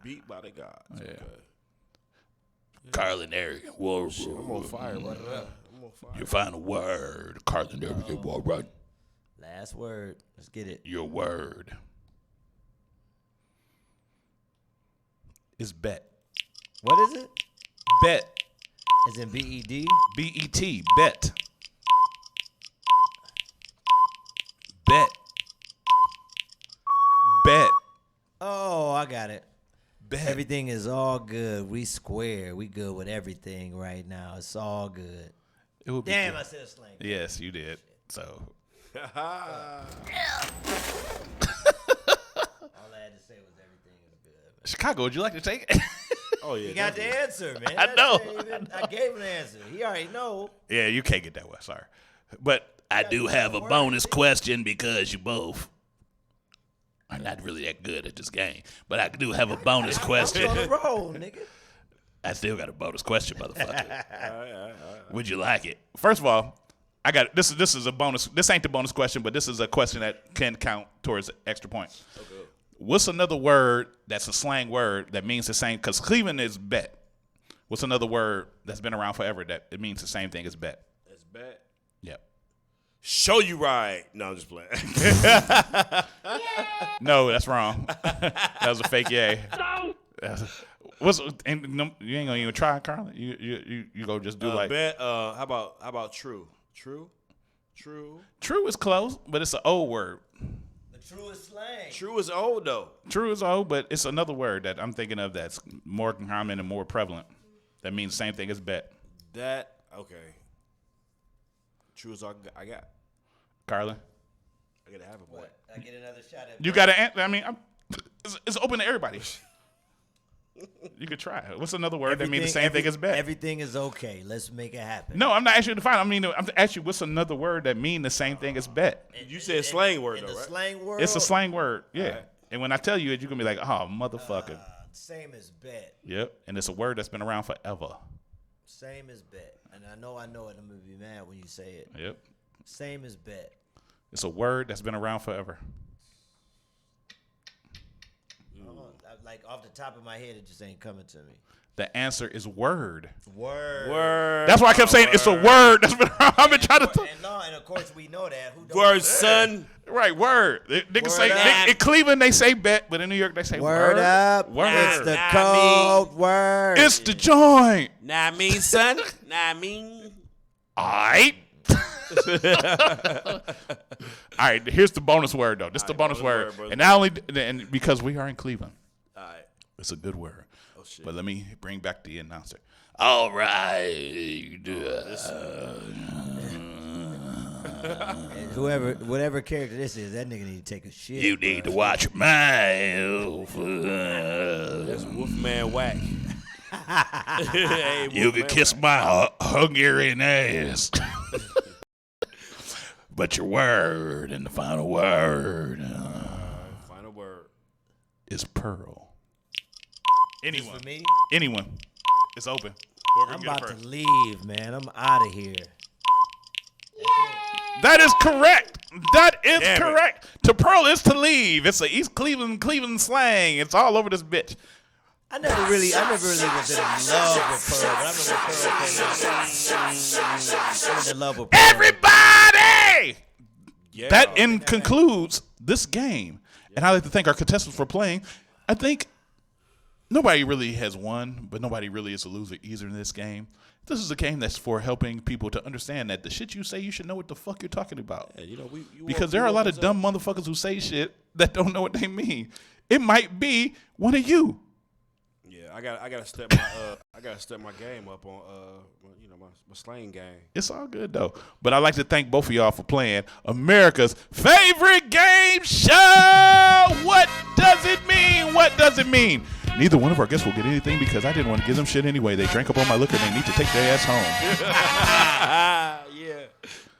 Beat by the gods. Yeah. Okay. Carlin area. Whoa, I'm on fire right now. I'm on fire. Your final word, Carlin area. All right. Last word. Let's get it. Your word is bet. What is it? Bet. Is in B-E-D? B-E-T. Bet. Bet. Bet. Oh, I got it. Bet. Everything is all good. We square. We good with everything right now. It's all good. It would be Damn, good. I said a slang. Yes, you did. So. All I had to say was everything is good. Man. Chicago, would you like to take it? Oh yeah. He got the answer, man. I know. I gave him the answer. He already know. Yeah, you can't get that one. Sorry. But I do have a bonus question because you both are not really that good at this game. But I do have a bonus question. On the roll, nigga. I still got a bonus question, motherfucker. Would you like it? First of all, I got this is a bonus. This ain't the bonus question, but this is a question that can count towards extra points. Okay. What's another word that's a slang word that means the same? Because Cleveland is bet. What's another word that's been around forever that it means the same thing as bet? That's bet. Yep. Show you right. No, I'm just playing. No, that's wrong. That was a fake yay. What's and you ain't gonna even try, Carlin? You go just do like bet. How about true? True is close, but it's an old word. True is slang. True is old though. True is old, but it's another word that I'm thinking of that's more common and more prevalent. That means the same thing as bet. That okay. True is all I got. Carlin, I gotta have it, boy. I get another shot at you got to answer. I mean, it's open to everybody. You could try. What's another word that means the same thing as bet? Everything is okay. Let's make it happen. No, I'm not asking you to find. I mean, I'm asking you what's another word that means the same thing as bet. You said slang word though, the right? Slang word. It's a slang word, yeah. Right. And when I tell you it, you're gonna be like, "Oh, motherfucker." Same as bet. Yep. And it's a word that's been around forever. Same as bet. And I know it. I'm gonna be mad when you say it. Yep. Same as bet. It's a word that's been around forever. Like off the top of my head, it just ain't coming to me. The answer is word. Word. That's why I kept saying it's a word that's been around. I've been trying to. And of course we know that. Who don't Word, son. Right, word. They can say up. in Cleveland they say bet, but in New York they say word. Word up. Word. It's the code word. It's the joint. Nah, I mean, son. Nah, I mean. All right. All right. Here's the bonus word though. This is the bonus word, and not only and because we are in Cleveland. All right. It's a good word. Oh shit. But let me bring back the announcer. All right. Whatever character this is, that nigga need to take a shit. You need to watch your mouth. That's Wolfman Whack. Hey, You can kiss my Hungarian ass. But your word and the final word Final word is pearl. Anyone? For me? Anyone? It's open. Whoever I'm can get it about first. to leave, man. I'm out of here. That is correct. That is Damn it. correct. To pearl is to leave. It's a East Cleveland slang. It's all over this bitch. I never really was in love with Pearl, but I remember Pearl came out. I was in love with Pearl. Everybody! Yeah. That concludes this game. And I'd like to thank our contestants for playing. I think nobody really has won, but nobody really is a loser either in this game. This is a game that's for helping people to understand that the shit you say, you should know what the fuck you're talking about. Yeah, you know, Because there are a lot of dumb motherfuckers who say shit that don't know what they mean. It might be one of you. Yeah, I gotta step my game up on my slang game. It's all good though. But I'd like to thank both of y'all for playing America's favorite game show. What does it mean? What does it mean? Neither one of our guests will get anything because I didn't want to give them shit anyway. They drank up all my liquor. They need to take their ass home. Yeah.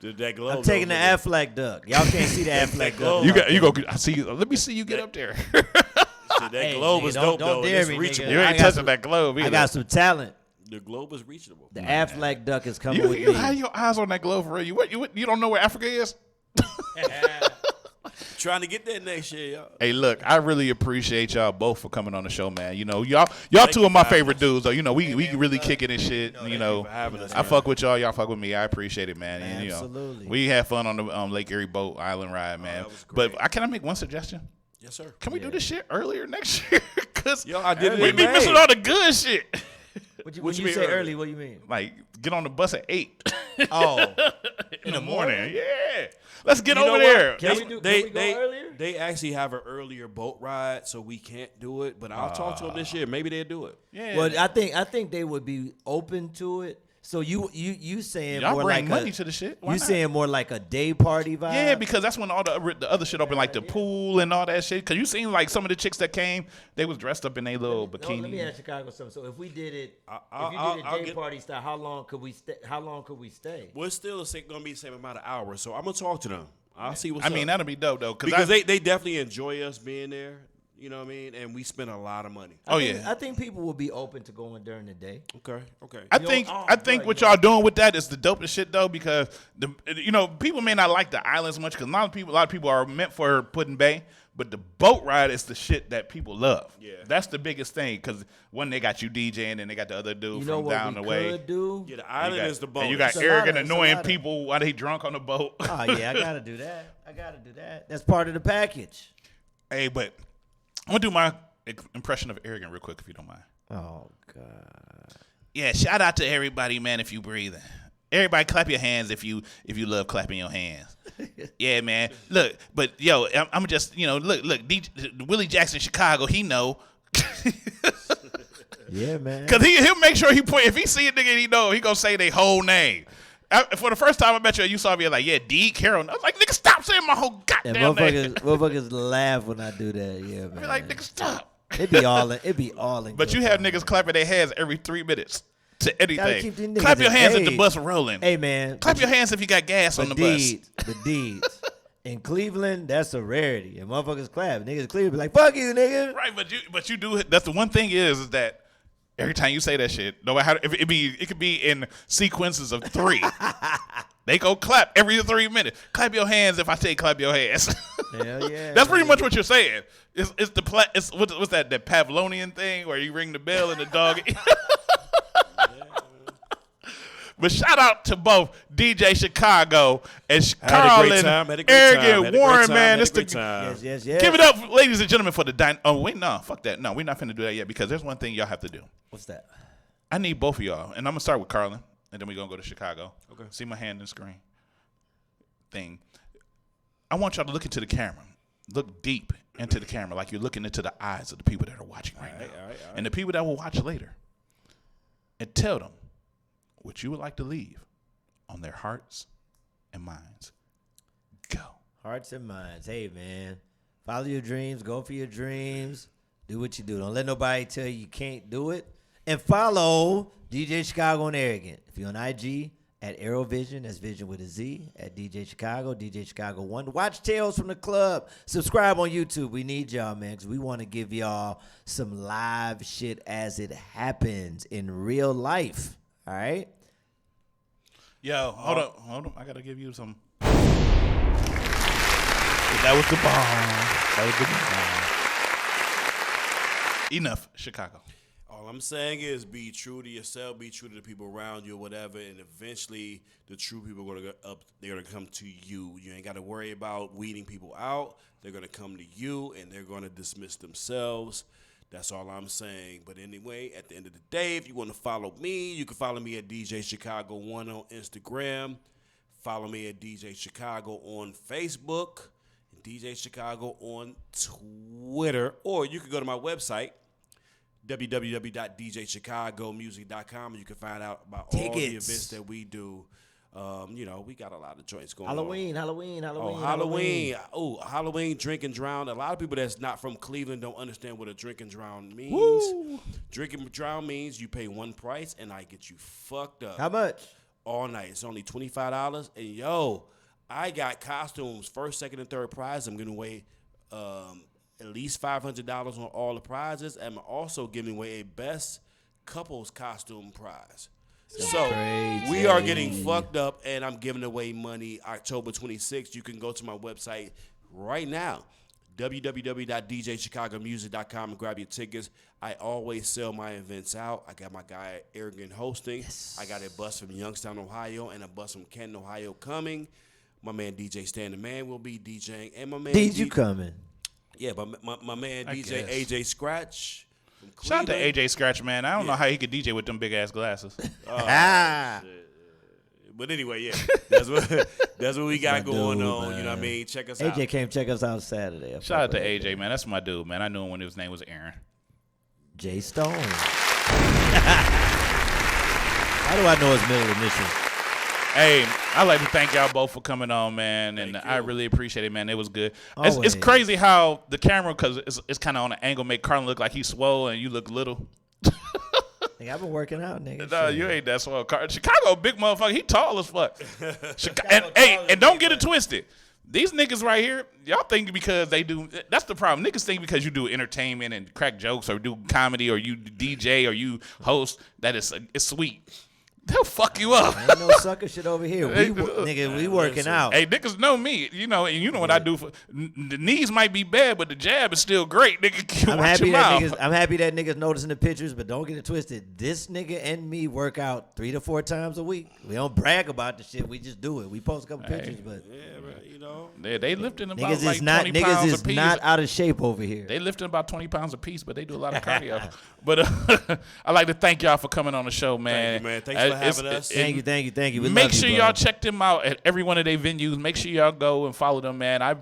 Did that glow? I'm taking the Affleck duck. Y'all can't see the Affleck duck. You go. I see you. Let me see you get up there. That globe was dope, don't though. dare It's me, reachable. nigga. You I ain't got touching some- that globe either. I got some talent. The globe is reachable. The Affleck duck is coming with You me. have your eyes on that globe for real. You don't know where Africa is? Trying to get that next year, y'all. Hey, look, I really appreciate y'all both for coming on the show, man. You know, y'all two you of my for having favorite us. dudes, though. You know, we really kick it and shit. You know, for having us, I man. fuck with y'all. Y'all fuck with me. I appreciate it, man. And, you know, Absolutely. we had fun on the Lake Erie Boat Island ride, man. that was great. But can I make one suggestion? Yes, sir. Can we do this shit earlier next year? Because Yo, I did it we in be May. missing all the good shit. When you mean say early? early, what do you mean? Like, get on the bus at 8 Oh, in the morning. Yeah. Let's get You know over what? there. Can we go earlier? They actually have an earlier boat ride, so we can't do it. But I'll talk to them this year. Maybe they'll do it. Yeah. well, I think they would be open to it. So you saying Y'all more bring like money to the shit. Why you not? saying more like a day party vibe? Yeah, because that's when all the other shit open, like the pool and all that shit. Because you seen like some of the chicks that came, they was dressed up in their little bikini. Let me ask Chicago something. So if we did it, I'll if you did I'll a day get- party style, how long could we stay? How long could we stay? Well, it's still going to be the same amount of hours. So I'm going to talk to them. I'll see what's I up. mean, that'll be dope though. because they definitely enjoy us being there. You know what I mean? And we spend a lot of money. I think people will be open to going during the day. Okay. I think what y'all doing with that is the dopest shit though, because people may not like the islands much because a lot of people are meant for Puddin' Bay, but the boat ride is the shit that people love. Yeah. That's the biggest thing because one, they got you DJing and they got the other dude You know from what down we the way. could do? Yeah, the island is the bonus. And you got It's a arrogant, lot of- annoying it's a lot of- people while they drunk on the boat. Oh yeah, I gotta do that. That's part of the package. Hey, but I'm gonna do my impression of arrogant real quick if you don't mind. Oh God. Yeah, shout out to everybody, man, if you breathing. Everybody clap your hands if you love clapping your hands. Yeah, man. Look, but yo, I'm just, look, Willie Jackson, Chicago, he know. Yeah, man. Cause he'll make sure he point, if he see a nigga and he know, he gonna say their whole name. For the first time I met you saw me like, yeah, D. Carroll. I was like, nigga, stop saying my whole And goddamn name. motherfuckers laugh when I do that. Yeah, I man. be like, nigga, stop. It be all in. But you have niggas clapping their hands every 3 minutes to Gotta keep anything. these niggas Clap your hands if the engaged. bus rolling. Hey, man. Clap your hands if you got gas on the bus. The deeds. In Cleveland, that's a rarity. And motherfuckers clap. Niggas in Cleveland be like, fuck you, nigga. Right, but you do. That's the one thing is that every time you say that shit, no matter how it could be in sequences of 3. They go clap every 3 minutes. Clap your hands if I say clap your hands. Hell yeah. That's pretty much what you're saying. It's what's that Pavlonian thing where you ring the bell and the dog. But shout out to both DJ Chicago and Carlin, Arrogant Warren, man. Yes. Give it up, ladies and gentlemen, for the Oh wait, no, fuck that. No, we're not finna do that yet because there's one thing y'all have to do. What's that? I need both of y'all, and I'm gonna start with Carlin, and then we're gonna go to Chicago. Okay. See my hand in the screen thing. I want y'all to look into the camera. Look deep into the camera, like you're looking into the eyes of the people that are watching right now, all right. and the people that will watch later, and tell them what you would like to leave on their hearts and minds. Go. Hearts and minds. Hey, man. Follow your dreams. Go for your dreams. Do what you do. Don't let nobody tell you can't do it. And follow DJ Chicago and Arrogant. If you're on IG, at ArrowVision, that's Vision with a Z, at DJ Chicago, DJ Chicago 1. Watch Tales from the Club. Subscribe on YouTube. We need y'all, man, because we want to give y'all some live shit as it happens in real life. All right? Yo, hold on. I gotta give you some. That was the bomb. Enough, Chicago. All I'm saying is be true to yourself, be true to the people around you, or whatever, and eventually the true people are gonna go up. They're gonna come to you. You ain't gotta worry about weeding people out. They're gonna come to you, and they're gonna dismiss themselves. That's all I'm saying. But anyway, at the end of the day, if you want to follow me, you can follow me at DJ Chicago 1 on Instagram. Follow me at DJ Chicago on Facebook. And DJ Chicago on Twitter. Or you can go to my website, www.djchicagomusic.com, and you can find out about all the events that we do. We got a lot of joints going Halloween. on. Halloween, drink and drown. A lot of people that's not from Cleveland don't understand what a drink and drown means. Woo. Drink and drown means you pay one price and I get you fucked up. How much? All night. It's only $25. And I got costumes, first, second, and third prize. I'm giving away at least $500 on all the prizes. And I'm also giving away a best couples costume prize. So we are getting fucked up, and I'm giving away money October 26th. You can go to my website right now, www.djchicagomusic.com, and grab your tickets. I always sell my events out. I got my guy Arrogant hosting. Yes. I got a bus from Youngstown, Ohio, and a bus from Canton, Ohio coming. My man DJ Stan the Man will be DJing, and my man DJ coming. Yeah, but my man DJ AJ Scratch. Shout out to AJ Scratch, man. I don't know how he could DJ with them big ass glasses. But anyway, that's what we got going on. Man. You know what I mean? Check us out. AJ came check us out Saturday. Shout out to AJ, man. That's my dude, man. I knew him when his name was Aaron. J Stone. How do I know his middle initial? Hey, I'd like to thank y'all both for coming on, man, and I really appreciate it, man. It was good. It's crazy how the camera, because it's kind of on an angle, make Carlin look like he's swole and you look little. Nigga, I've been working out, nigga. No, you ain't that swole. Chicago, big motherfucker. He tall as fuck. And don't get it twisted. These niggas right here, y'all think because they do, that's the problem. Niggas think because you do entertainment and crack jokes or do comedy or you DJ or you host that it's sweet. They'll fuck you up. Ain't no sucker shit over here. We working out. Hey, niggas know me, and you know what I do. The knees might be bad, but the jab is still great. Nigga, I'm happy that niggas noticing the pictures, but don't get it twisted. This nigga and me work out 3 to 4 times a week. We don't brag about the shit. We just do it. We post a couple pictures, but they lifting about niggas like is not 20 pounds niggas a piece. Is not out of shape over here. They lifting about 20 pounds a piece, but they do a lot of cardio. But I'd like to thank y'all for coming on the show, man. Thank you, man. Thanks for having us. Thank you. Make sure y'all check them out at every one of their venues. Make sure y'all go and follow them, man.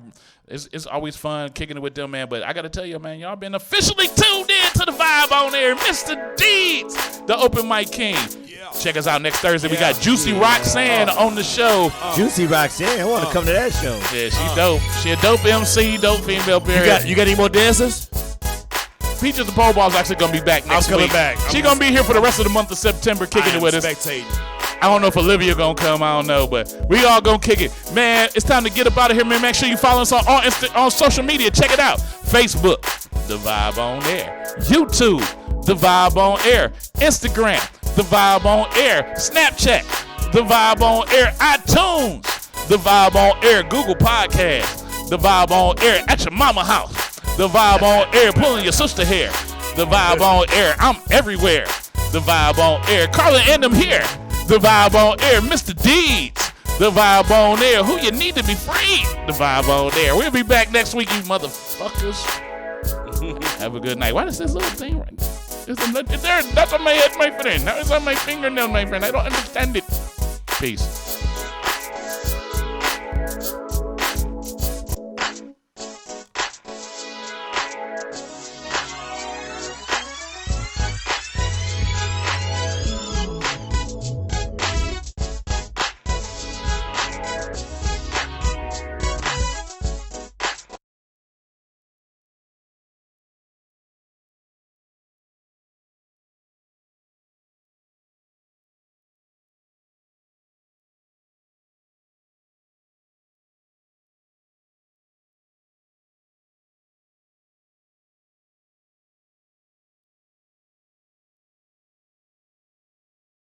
It's always fun kicking it with them, man. But I got to tell you, man, y'all been officially tuned in to the Vibe on Air. Mr. Deeds, the open mic king. Yeah. Check us out next Thursday. We got Juicy Roxanne on the show. Juicy Roxanne, I want to come to that show. Yeah, she dope. She a dope MC, dope female period. You got any more dancers? Peaches the Pole Ball's actually going to be back next week. I'm coming back. She's going to be here for the rest of the month of September kicking it with us. Spectating. I don't know if Olivia going to come. I don't know. But we all going to kick it. Man, it's time to get up out of here, man. Make sure you follow us on social media. Check it out. Facebook, The Vibe on Air. YouTube, The Vibe on Air. Instagram, The Vibe on Air. Snapchat, The Vibe on Air. iTunes, The Vibe on Air. Google Podcasts, The Vibe on Air. At your mama house, The Vibe on Air. Pulling your sister hair, The Vibe on Air. I'm everywhere, The Vibe on Air. Carla and them here, The Vibe on Air. Mr. Deeds, The Vibe on Air. Who you need to be free, The Vibe on Air. We'll be back next week, you motherfuckers. Have a good night. Why is this little thing right there? That's on my head, my friend. That is on my fingernail, my friend. I don't understand it. Peace.